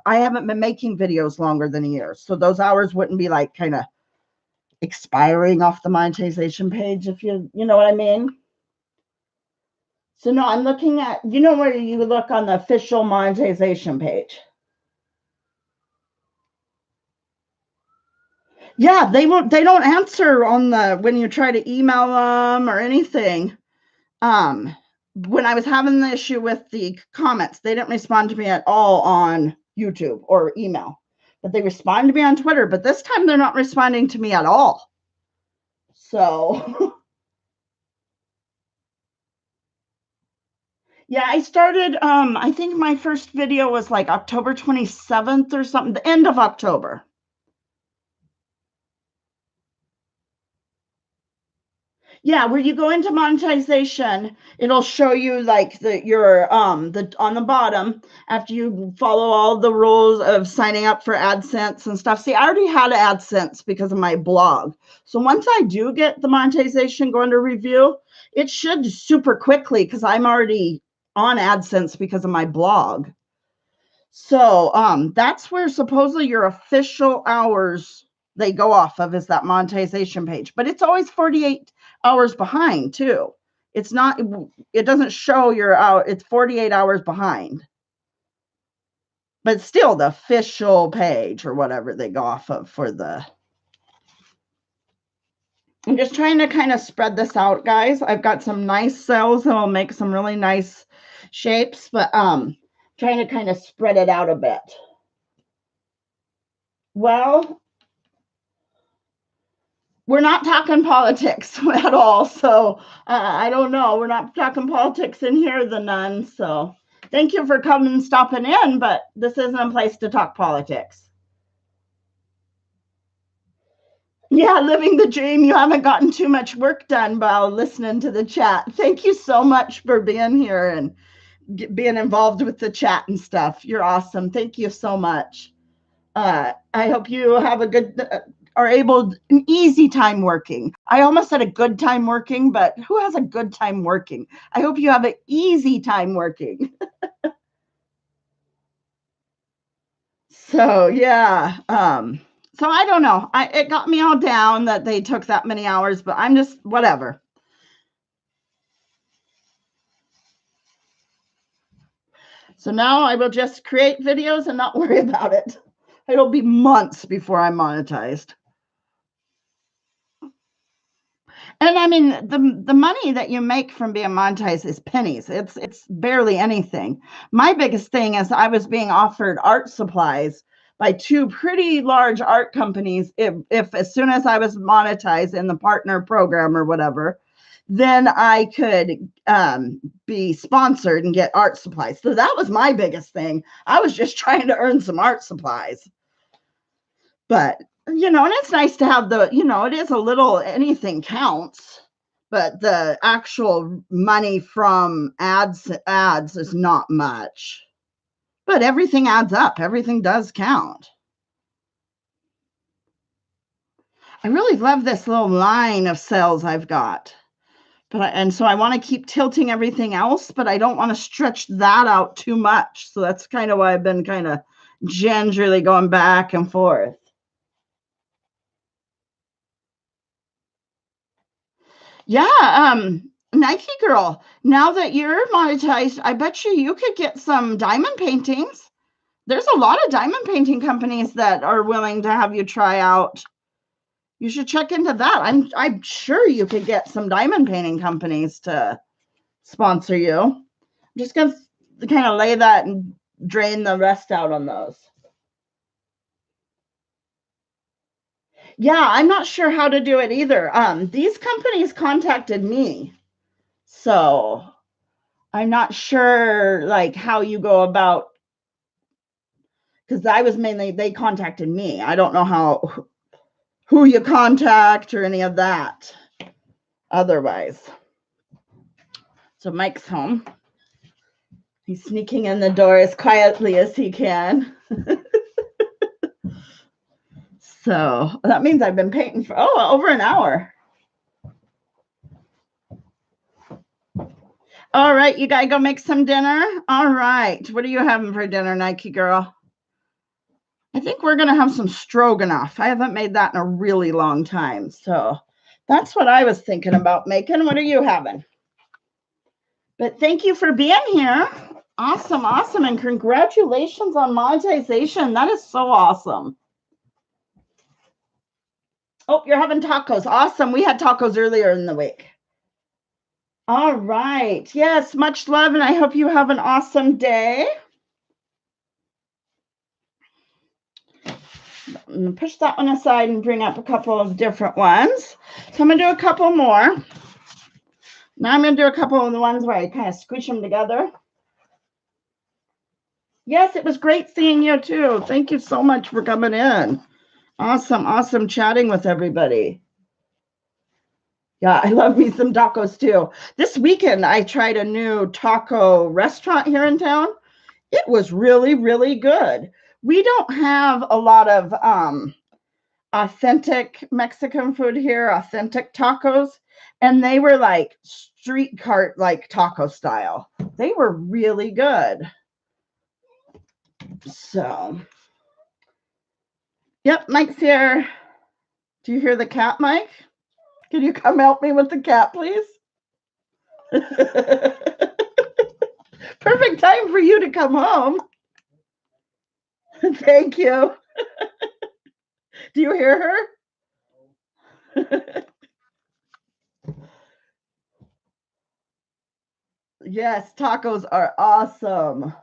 I haven't been making videos longer than a year. So those hours wouldn't be like kind of expiring off the monetization page, if you know what I mean. So no, I'm looking at, where you look on the official monetization page. Yeah, they don't answer when you try to email them or anything. When I was having the issue with the comments, they didn't respond to me at all on YouTube or email. But they respond to me on Twitter, but this time they're not responding to me at all. So yeah, I started I think my first video was like October 27th or something, the end of October. Yeah, where you go into monetization, it'll show you like your on the bottom after you follow all the rules of signing up for AdSense and stuff. See, I already had AdSense because of my blog. So once I do get the monetization going to review, it should super quickly because I'm already on AdSense because of my blog. So that's where supposedly your official hours they go off of is that monetization page, but it's always 48 hours behind too. It's not, it doesn't show your hour, it's 48 hours behind. But still the official page or whatever they go off of for the. I'm just trying to kind of spread this out, guys. I've got some nice cells that'll make some really nice shapes, but trying to kind of spread it out a bit. Well, we're not talking politics at all. So I don't know. We're not talking politics in here, the nun. So thank you for coming and stopping in, but this isn't a place to talk politics. Yeah, living the dream. You haven't gotten too much work done while listening to the chat. Thank you so much for being here and being involved with the chat and stuff. You're awesome. Thank you so much. I hope you have a good are able an easy time working. I almost said a good time working, but who has a good time working? I hope you have an easy time working. So yeah, so I don't know. It got me all down that they took that many hours, but I'm just whatever. So now I will just create videos and not worry about it. It'll be months before I'm monetized. And I mean, the money that you make from being monetized is pennies. It's barely anything. My biggest thing is I was being offered art supplies by two pretty large art companies. If as soon as I was monetized in the partner program or whatever, then I could be sponsored and get art supplies. So that was my biggest thing. I was just trying to earn some art supplies. But and it's nice to have it is a little, anything counts, but the actual money from ads is not much. But everything adds up. Everything does count. I really love this little line of cells I've got. And so I want to keep tilting everything else, but I don't want to stretch that out too much. So that's kind of why I've been kind of gingerly going back and forth. Yeah, Nike girl, now that you're monetized, I bet you could get some diamond paintings. There's a lot of diamond painting companies that are willing to have you try out. You should check into that. I'm sure you could get some diamond painting companies to sponsor you. I'm just gonna kind of lay that and drain the rest out on those. Yeah, I'm not sure how to do it either. These companies contacted me, so I'm not sure like how you go about, because I was mainly, they contacted me. I don't know who you contact or any of that otherwise. So Mike's home. He's sneaking in the door as quietly as he can. So that means I've been painting for over an hour. All right, you gotta go make some dinner. All right, what are you having for dinner, Nike girl? I think we're gonna have some stroganoff. I haven't made that in a really long time, so that's what I was thinking about making. What are you having? But thank you for being here. Awesome, awesome, and congratulations on monetization. That is so awesome. Oh, you're having tacos. Awesome. We had tacos earlier in the week. All right. Yes, much love, and I hope you have an awesome day. I'm going to push that one aside and bring up a couple of different ones. So I'm going to do a couple more. Now I'm going to do a couple of the ones where I kind of squish them together. Yes, it was great seeing you too. Thank you so much for coming in. Awesome, awesome chatting with everybody. Yeah, I love me some tacos too. This weekend, I tried a new taco restaurant here in town. It was really, really good. We don't have a lot of authentic Mexican food here, authentic tacos, and they were like street cart like taco style. They were really good. So, yep, Mike's here. Do you hear the cat, Mike? Can you come help me with the cat, please? Perfect time for you to come home. Thank you. Do you hear her? Yes, tacos are awesome.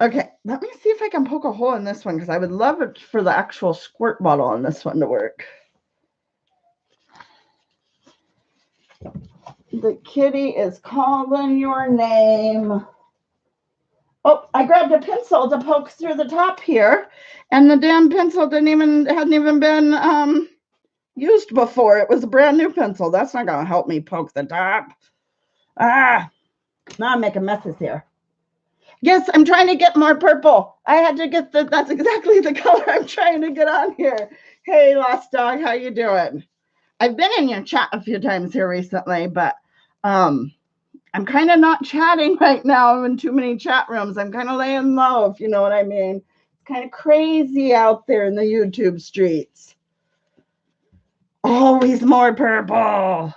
Okay, let me see if I can poke a hole in this one because I would love it for the actual squirt bottle on this one to work. The kitty is calling your name. Oh, I grabbed a pencil to poke through the top here, and the damn pencil hadn't even been used before. It was a brand new pencil. That's not gonna help me poke the top. Ah, now I'm making messes here. Yes, I'm trying to get more purple. I had to get that's exactly the color I'm trying to get on here. Hey, Lost Dog, how you doing? I've been in your chat a few times here recently, but I'm kind of not chatting right now. I'm in too many chat rooms. I'm kind of laying low, if you know what I mean. It's kind of crazy out there in the YouTube streets. Always more purple.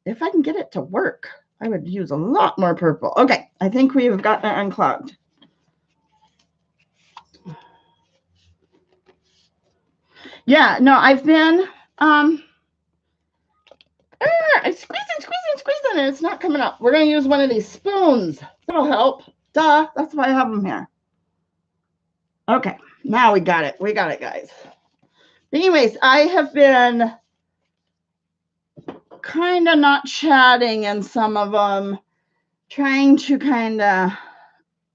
If I can get it to work, I would use a lot more purple. Okay, I think we've gotten it unclogged. Yeah, no, I've been I'm squeezing, and it's not coming up. We're gonna use one of these spoons. That'll help. Duh, that's why I have them here. Okay, now we got it. We got it, guys. Anyways, I have been kind of not chatting in some of them, trying to kind of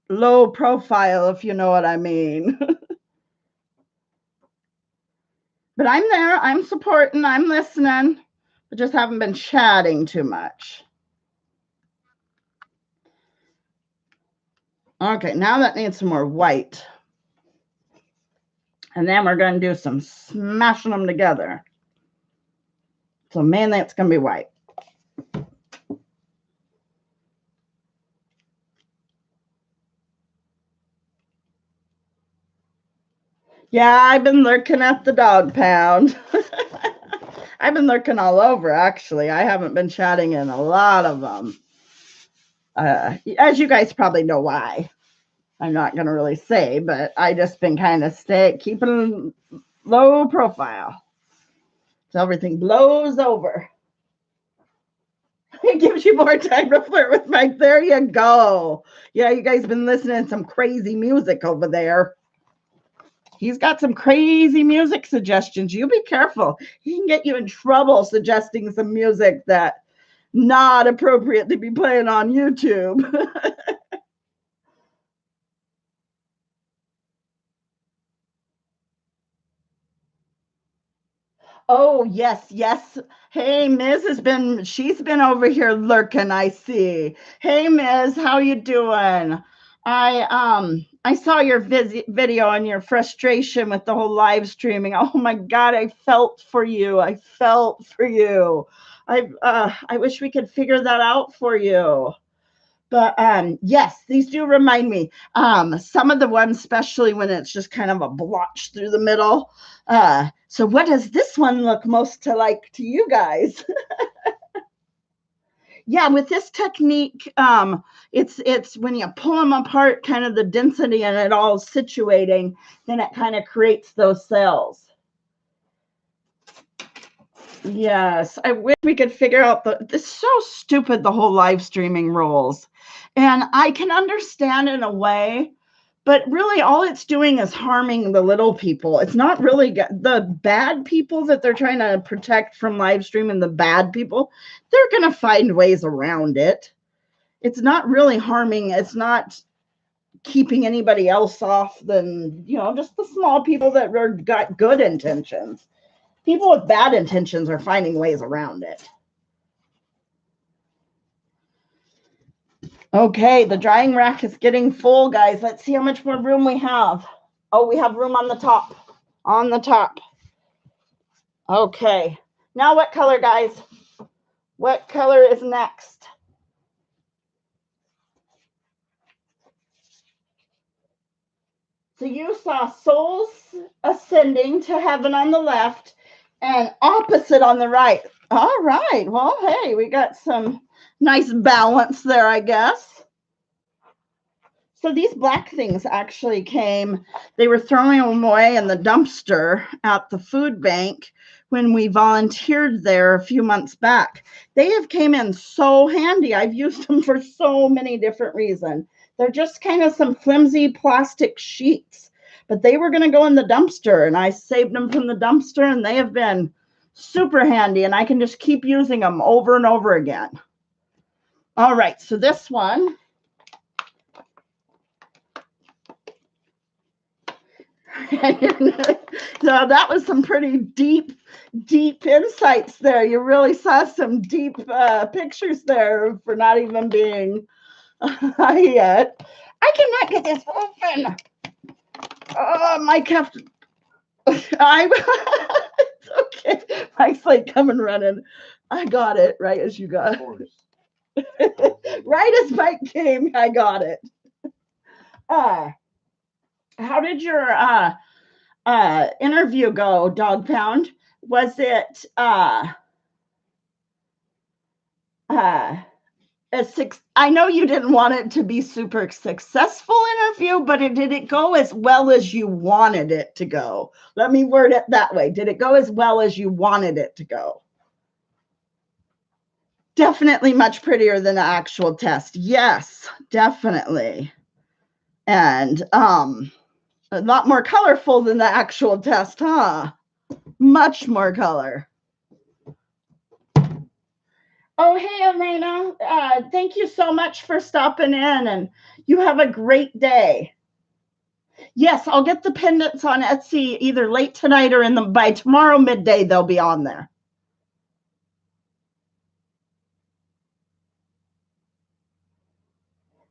low profile, if you know what I mean. But I'm there, I'm supporting, I'm listening. I just haven't been chatting too much. Okay, now that needs some more white. And then we're going to do some smashing them together. So mainly it's going to be white. Yeah, I've been lurking at the dog pound. I've been lurking all over, actually. I haven't been chatting in a lot of them. As you guys probably know why. I'm not going to really say, but I just been kind of keeping low profile. So everything blows over. It gives you more time to flirt with Mike. There you go. Yeah, you guys been listening to some crazy music over there. He's got some crazy music suggestions. You be careful. He can get you in trouble suggesting some music that not appropriate to be playing on YouTube. Oh, yes, yes. Hey, Ms. she's been over here lurking, I see. Hey, Ms., how you doing? I saw your video and your frustration with the whole live streaming. Oh my God, I felt for you. I felt for you. I wish we could figure that out for you. But yes, these do remind me. Some of the ones, especially when it's just kind of a blotch through the middle. So what does this one look most to you guys? Yeah, with this technique, it's when you pull them apart, kind of the density and it all situating, then it kind of creates those cells. Yes, I wish we could figure out this is so stupid, the whole live streaming rules. And I can understand in a way, but really all it's doing is harming the little people. It's not really the bad people that they're trying to protect from live streaming, the bad people, they're going to find ways around it. It's not really harming. It's not keeping anybody else off than, just the small people that got good intentions. People with bad intentions are finding ways around it. Okay, the drying rack is getting full, guys. Let's see how much more room we have. Oh, we have room on the top. On the top. Okay. Now what color, guys? What color is next? So you saw souls ascending to heaven on the left and opposite on the right. All right. Well, hey, we got some nice balance there, I guess. So these black things actually came, they were throwing them away in the dumpster at the food bank when we volunteered there a few months back. They have came in so handy. I've used them for so many different reasons. They're just kind of some flimsy plastic sheets, but they were going to go in the dumpster and I saved them from the dumpster and they have been super handy and I can just keep using them over and over again. All right, so this one, so that was some pretty deep insights there. You really saw some deep pictures there for not even being yet. I cannot get this open. Oh, Mike have to. It's okay. Mike's like, come and running. I got it right as you got it. Right as Mike came, I got it. How did your interview go, Dog Pound? Was it I know you didn't want it to be super successful interview, but did it go as well as you wanted it to go? Let me word it that way. Did it go as well as you wanted it to go? Definitely much prettier than the actual test. Yes, definitely. And a lot more colorful than the actual test, huh? Much more color. Oh, hey, Elena. Thank you so much for stopping in, and you have a great day. Yes, I'll get the pendants on Etsy either late tonight or by tomorrow midday, they'll be on there.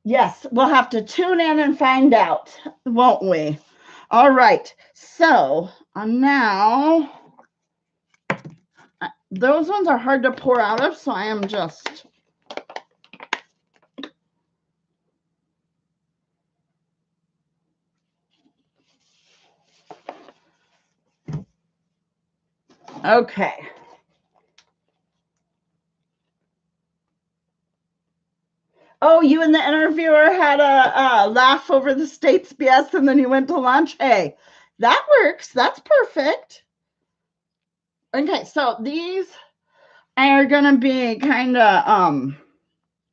Yes, we'll have to tune in and find out, won't we? All right. So now, those ones are hard to pour out of, so I am just... Okay. Oh, you and the interviewer had a laugh over the state's BS and then you went to lunch? Hey, that works. That's perfect. Okay, so these are going to be kind of,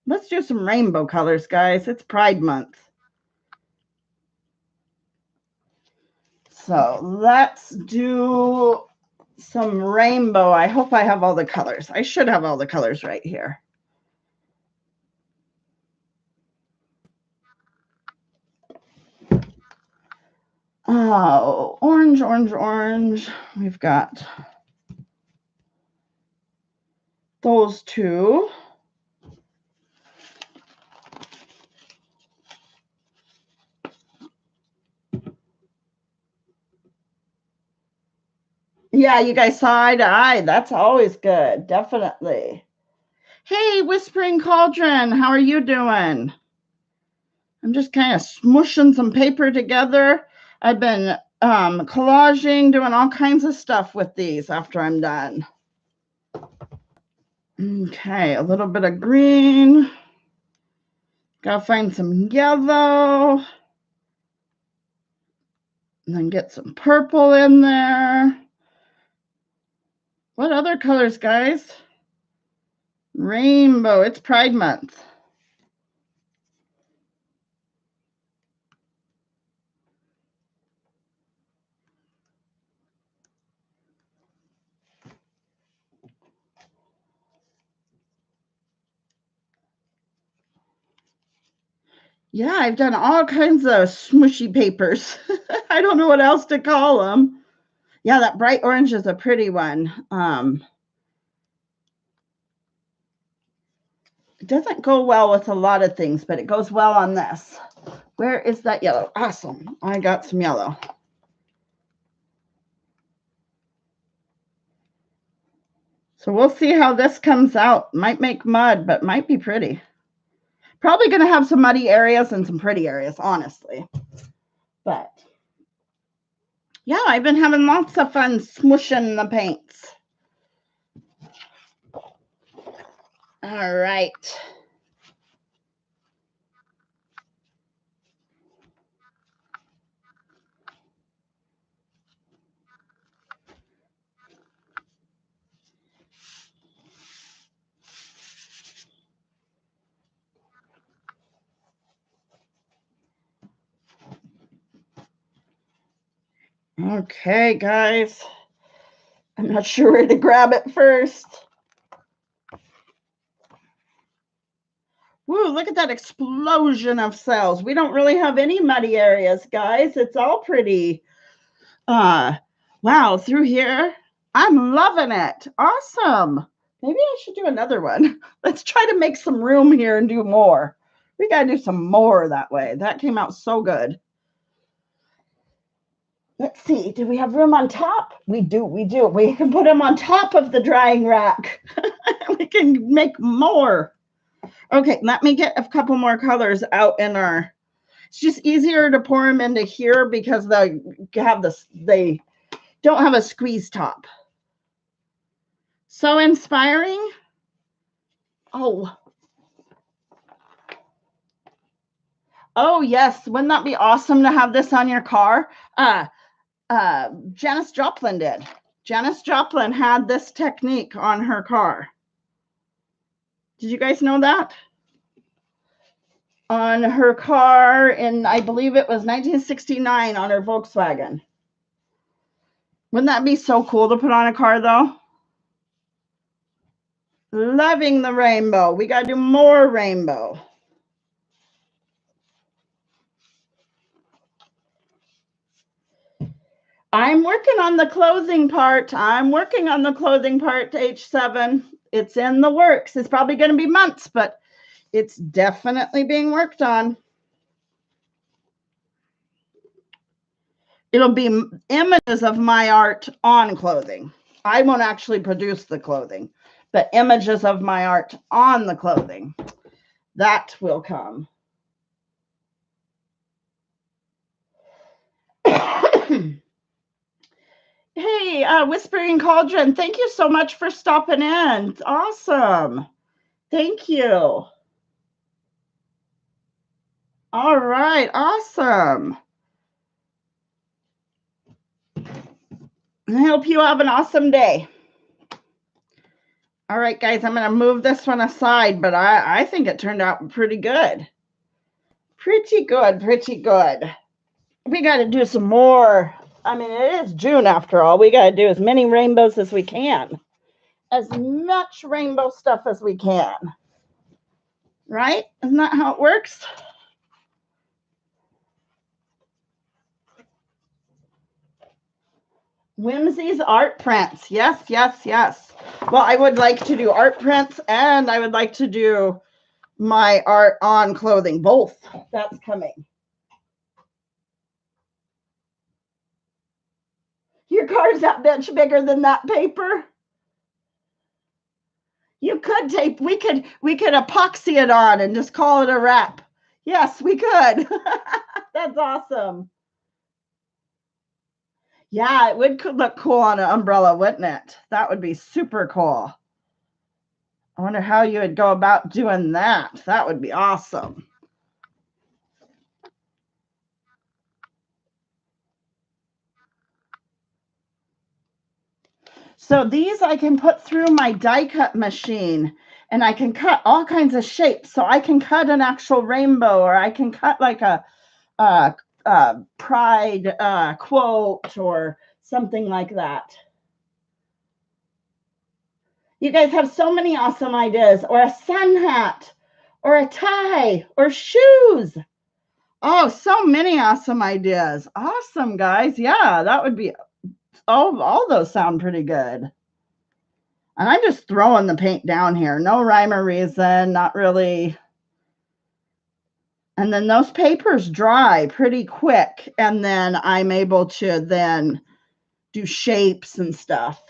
let's do some rainbow colors, guys. It's Pride Month. So let's do some rainbow. I hope I have all the colors. I should have all the colors right here. Oh, orange, orange, orange. We've got those two. Yeah, you guys saw eye to eye. That's always good. Definitely. Hey, Whispering Cauldron, how are you doing? I'm just kind of smushing some paper together. I've been collaging, doing all kinds of stuff with these after I'm done. Okay, a little bit of green. Gotta find some yellow. And then get some purple in there. What other colors, guys? Rainbow. It's Pride Month. Yeah, I've done all kinds of smushy papers. I don't know what else to call them. Yeah, that bright orange is a pretty one. It doesn't go well with a lot of things, but it goes well on this. Where is that yellow? Awesome. I got some yellow. So we'll see how this comes out. Might make mud, but might be pretty. Probably going to have some muddy areas and some pretty areas, honestly. But yeah, I've been having lots of fun smushing the paints. All right. Okay, guys. I'm not sure where to grab it first. Woo, look at that explosion of cells. We don't really have any muddy areas, guys. It's all pretty. Wow, through here. I'm loving it. Awesome. Maybe I should do another one. Let's try to make some room here and do more. We got to do some more that way. That came out so good. Let's see. Do we have room on top? We do. We do. We can put them on top of the drying rack. We can make more. Okay, let me get a couple more colors out in our. It's just easier to pour them into here because they have this. They don't have a squeeze top. So inspiring. Oh. Oh yes, wouldn't that be awesome to have this on your car? Janis Joplin did. Janis Joplin had this technique on her car. Did you guys know that? On her car in, I believe it was 1969 on her Volkswagen. Wouldn't that be so cool to put on a car though? Loving the rainbow. We got to do more rainbow. I'm working on the clothing part. I'm working on the clothing part to H7. It's in the works. It's probably going to be months, but it's definitely being worked on. It'll be images of my art on clothing. I won't actually produce the clothing, but images of my art on the clothing. That will come. Hey, Whispering Cauldron, thank you so much for stopping in. It's awesome. Thank you. All right, awesome. I hope you have an awesome day. All right, guys, I'm going to move this one aside, but I think it turned out pretty good. Pretty good, pretty good. We got to do some more. I mean, it is June after all. We got to do as many rainbows as we can. As much rainbow stuff as we can. Right? Isn't that how it works? Whimsy's art prints. Yes, yes, yes. Well, I would like to do art prints and I would like to do my art on clothing. Both. That's coming. Your card's that much bigger than that paper. You could tape. We could epoxy it on and just call it a wrap. Yes, we could. That's awesome. Yeah, it would look cool on an umbrella, wouldn't it? That would be super cool. I wonder how you would go about doing that. That would be awesome. So these I can put through my die cut machine and I can cut all kinds of shapes. So I can cut an actual rainbow or I can cut like a pride quote or something like that. You guys have so many awesome ideas, or a sun hat or a tie or shoes. Oh, so many awesome ideas. Awesome, guys. Yeah, that would be, all those sound pretty good. And I'm just throwing the paint down here. No rhyme or reason, not really. And then those papers dry pretty quick. And then I'm able to then do shapes and stuff.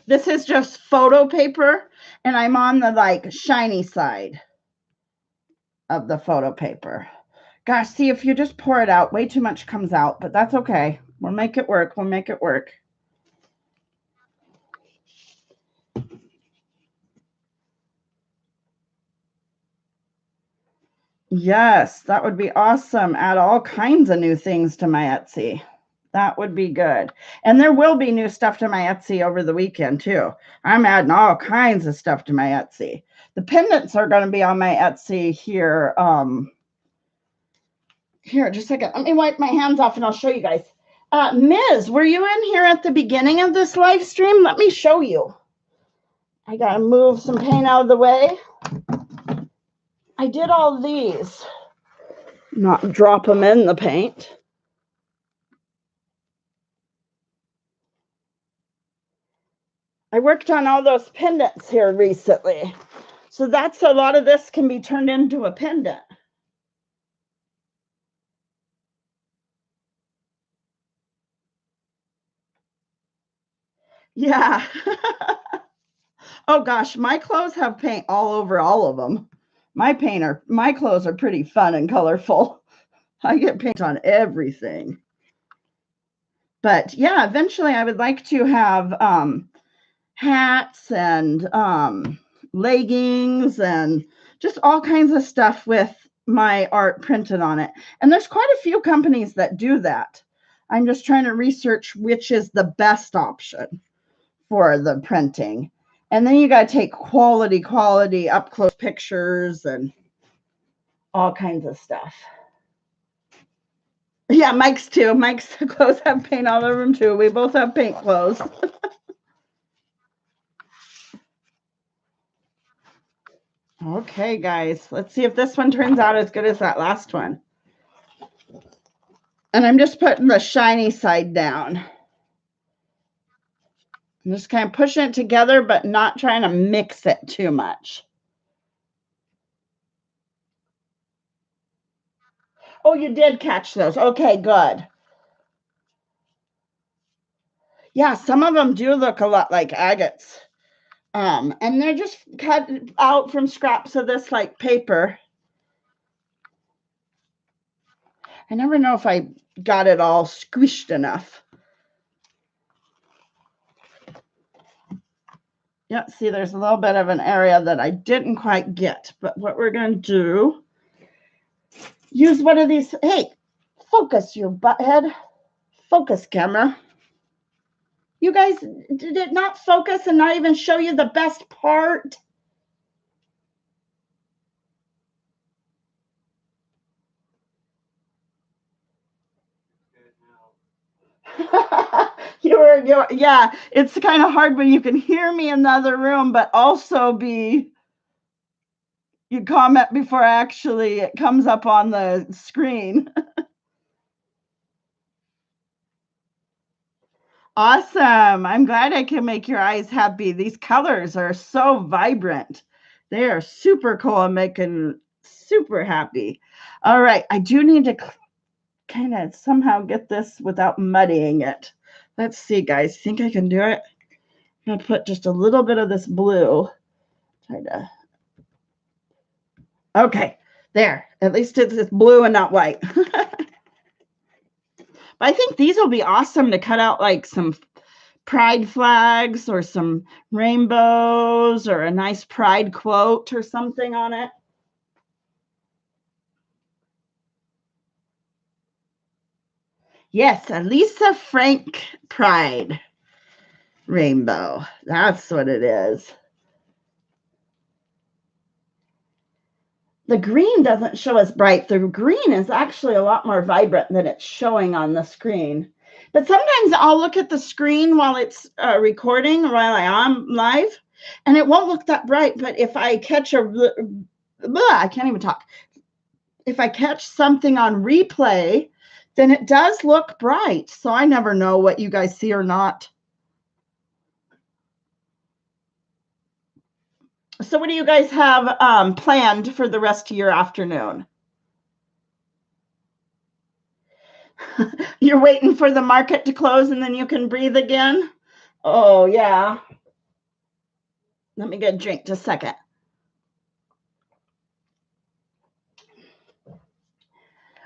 This is just photo paper, and I'm on the like shiny side of the photo paper. Gosh, see, if you just pour it out, way too much comes out, but that's okay. We'll make it work. We'll make it work. Yes, that would be awesome. Add all kinds of new things to my Etsy. That would be good. And there will be new stuff to my Etsy over the weekend too. I'm adding all kinds of stuff to my Etsy. The pendants are going to be on my Etsy here. Here, just a second. Let me wipe my hands off and I'll show you guys. Ms., were you in here at the beginning of this live stream? Let me show you. I got to move some paint out of the way. I did all these. Not drop them in the paint. I worked on all those pendants here recently. So that's a lot of this can be turned into a pendant. Yeah. Oh gosh, my clothes have paint all over all of them. My clothes are pretty fun and colorful. I get paint on everything. But yeah, eventually I would like to have hats and leggings and just all kinds of stuff with my art printed on it. And there's quite a few companies that do that. I'm just trying to research which is the best option for the printing. And then you got to take quality up close pictures and all kinds of stuff. Yeah, Mike's too. Mike's clothes have paint all over them too. We both have paint clothes. Okay, guys, let's see if this one turns out as good as that last one. And I'm just putting the shiny side down. I'm just kind of pushing it together, but not trying to mix it too much. Oh, you did catch those. Okay, good. Yeah, some of them do look a lot like agates. And they're just cut out from scraps of this like paper. I never know if I got it all squished enough. Yeah, see, there's a little bit of an area that I didn't quite get. But what we're going to do, use one of these. Hey, focus, you butthead. Focus, camera. You guys, did it not focus and not even show you the best part? Yeah, it's kind of hard when you can hear me in the other room, but also you comment before actually it comes up on the screen. Awesome. I'm glad I can make your eyes happy. These colors are so vibrant. They are super cool and making super happy. All right. I do need to kind of somehow get this without muddying it. Let's see, guys. Think I can do it? I'm going to put just a little bit of this blue. Okay. There. At least it's blue and not white. But I think these will be awesome to cut out like some pride flags or some rainbows or a nice pride quote or something on it. Yes, a Lisa Frank pride rainbow. That's what it is. The green doesn't show as bright. The green is actually a lot more vibrant than it's showing on the screen. But sometimes I'll look at the screen while it's recording, while I'm live, and it won't look that bright. But if I catch I can't even talk. If I catch something on replay, then it does look bright. So I never know what you guys see or not. So what do you guys have planned for the rest of your afternoon? You're waiting for the market to close and then you can breathe again? Oh, yeah. Let me get a drink just a second.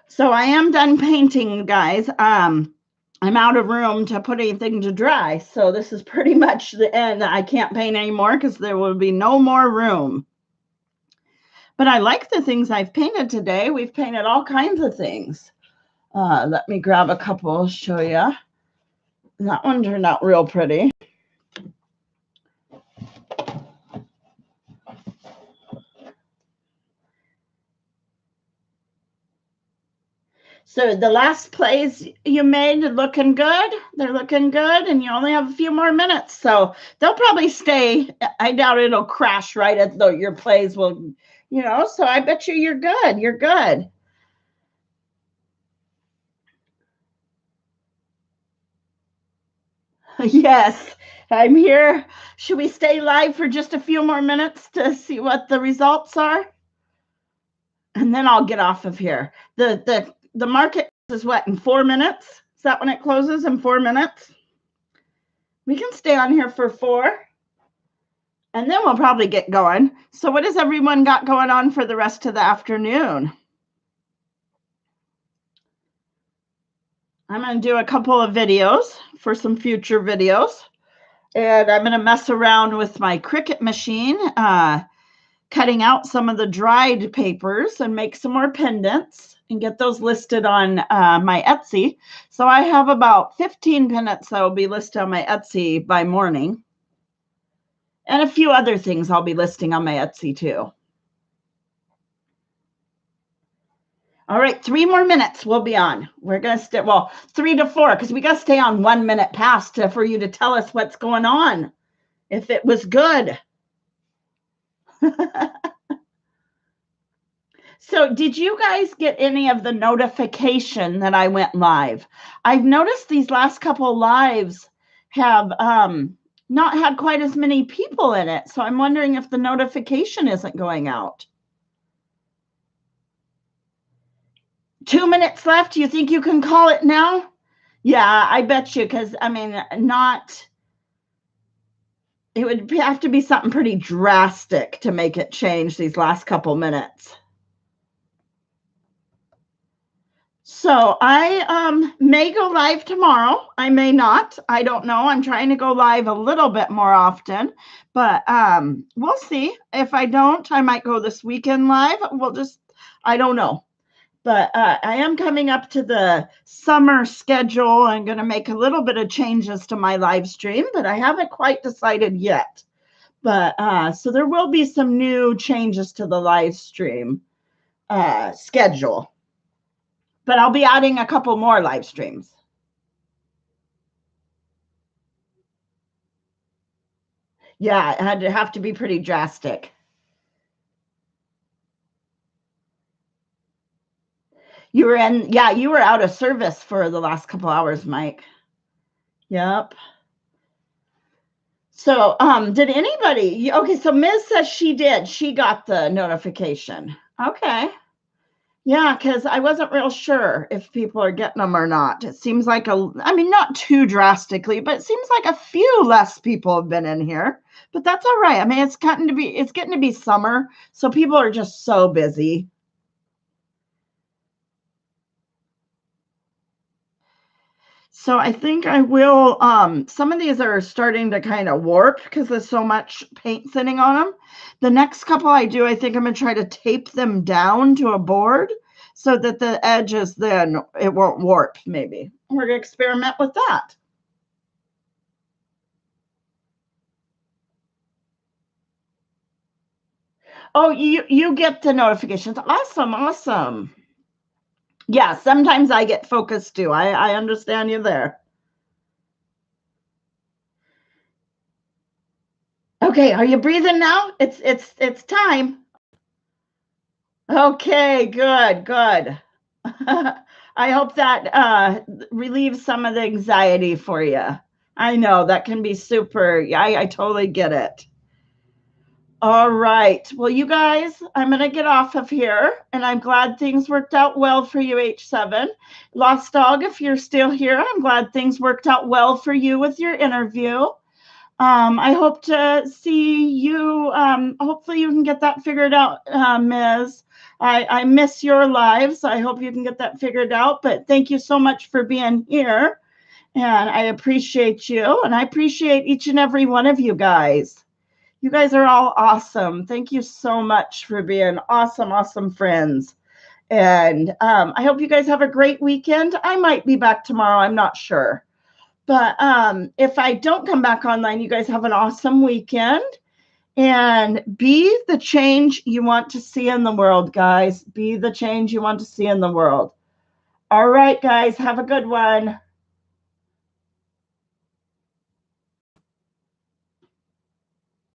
So I am done painting, guys. I'm out of room to put anything to dry. So this is pretty much the end. I can't paint anymore because there will be no more room. But I like the things I've painted today. We've painted all kinds of things. Let me grab a couple, show you. That one turned out real pretty. So the last plays you made are looking good. They're looking good, and you only have a few more minutes. So they'll probably stay. I doubt it'll crash right at your plays will, so I bet you're good. You're good. Yes, I'm here. Should we stay live for just a few more minutes to see what the results are? And then I'll get off of here. The market is what, in 4 minutes? Is that when it closes, in 4 minutes? We can stay on here for 4. And then we'll probably get going. So what has everyone got going on for the rest of the afternoon? I'm going to do a couple of videos for some future videos. And I'm going to mess around with my Cricut machine, cutting out some of the dried papers and make some more pendants and get those listed on my Etsy. So I have about 15 pendants that will be listed on my Etsy by morning. And a few other things I'll be listing on my Etsy too. All right, 3 more minutes we'll be on. We're going to stay, 3 to 4, because we got to stay on 1 minute past for you to tell us what's going on, if it was good. So did you guys get any of the notification that I went live? I've noticed these last couple lives have not had quite as many people in it. So I'm wondering if the notification isn't going out. 2 minutes left. You think you can call it now? Yeah, I bet you, because I mean, it would have to be something pretty drastic to make it change these last couple minutes. So I may go live tomorrow. I may not. I don't know. I'm trying to go live a little bit more often, but we'll see. If I don't, I might go this weekend live. I don't know. But I am coming up to the summer schedule. I'm going to make a little bit of changes to my live stream, but I haven't quite decided yet. But so there will be some new changes to the live stream schedule. But I'll be adding a couple more live streams. Yeah, it had to have to be pretty drastic. You were out of service for the last couple hours, Mike. Yep. So, did anybody? Okay, so Ms. says she did. She got the notification. Okay. Yeah, because I wasn't real sure if people are getting them or not. It seems like not too drastically, but it seems like a few less people have been in here. But that's all right. I mean, it's getting to be summer, so people are just so busy. So I think I will, some of these are starting to kind of warp because there's so much paint sitting on them. The next couple I do, I think I'm going to try to tape them down to a board so that the edges then, it won't warp maybe. We're going to experiment with that. Oh, you get the notifications. Awesome, awesome. Yeah, sometimes I get focused too. I understand you there. Okay, are you breathing now? It's time. Okay, good. I hope that relieves some of the anxiety for you. I know that can be super. I totally get it. All right. Well, you guys, I'm going to get off of here, and I'm glad things worked out well for you, H7. Lost Dog, if you're still here, I'm glad things worked out well for you with your interview. I hope to see you. Hopefully, you can get that figured out, Ms. I miss your lives. I hope you can get that figured out. But thank you so much for being here. And I appreciate you. And I appreciate each and every one of you guys. You guys are all awesome. Thank you so much for being awesome, awesome friends. And I hope you guys have a great weekend. I might be back tomorrow. I'm not sure. But if I don't come back online, you guys have an awesome weekend. And be the change you want to see in the world, guys. Be the change you want to see in the world. All right, guys. Have a good one.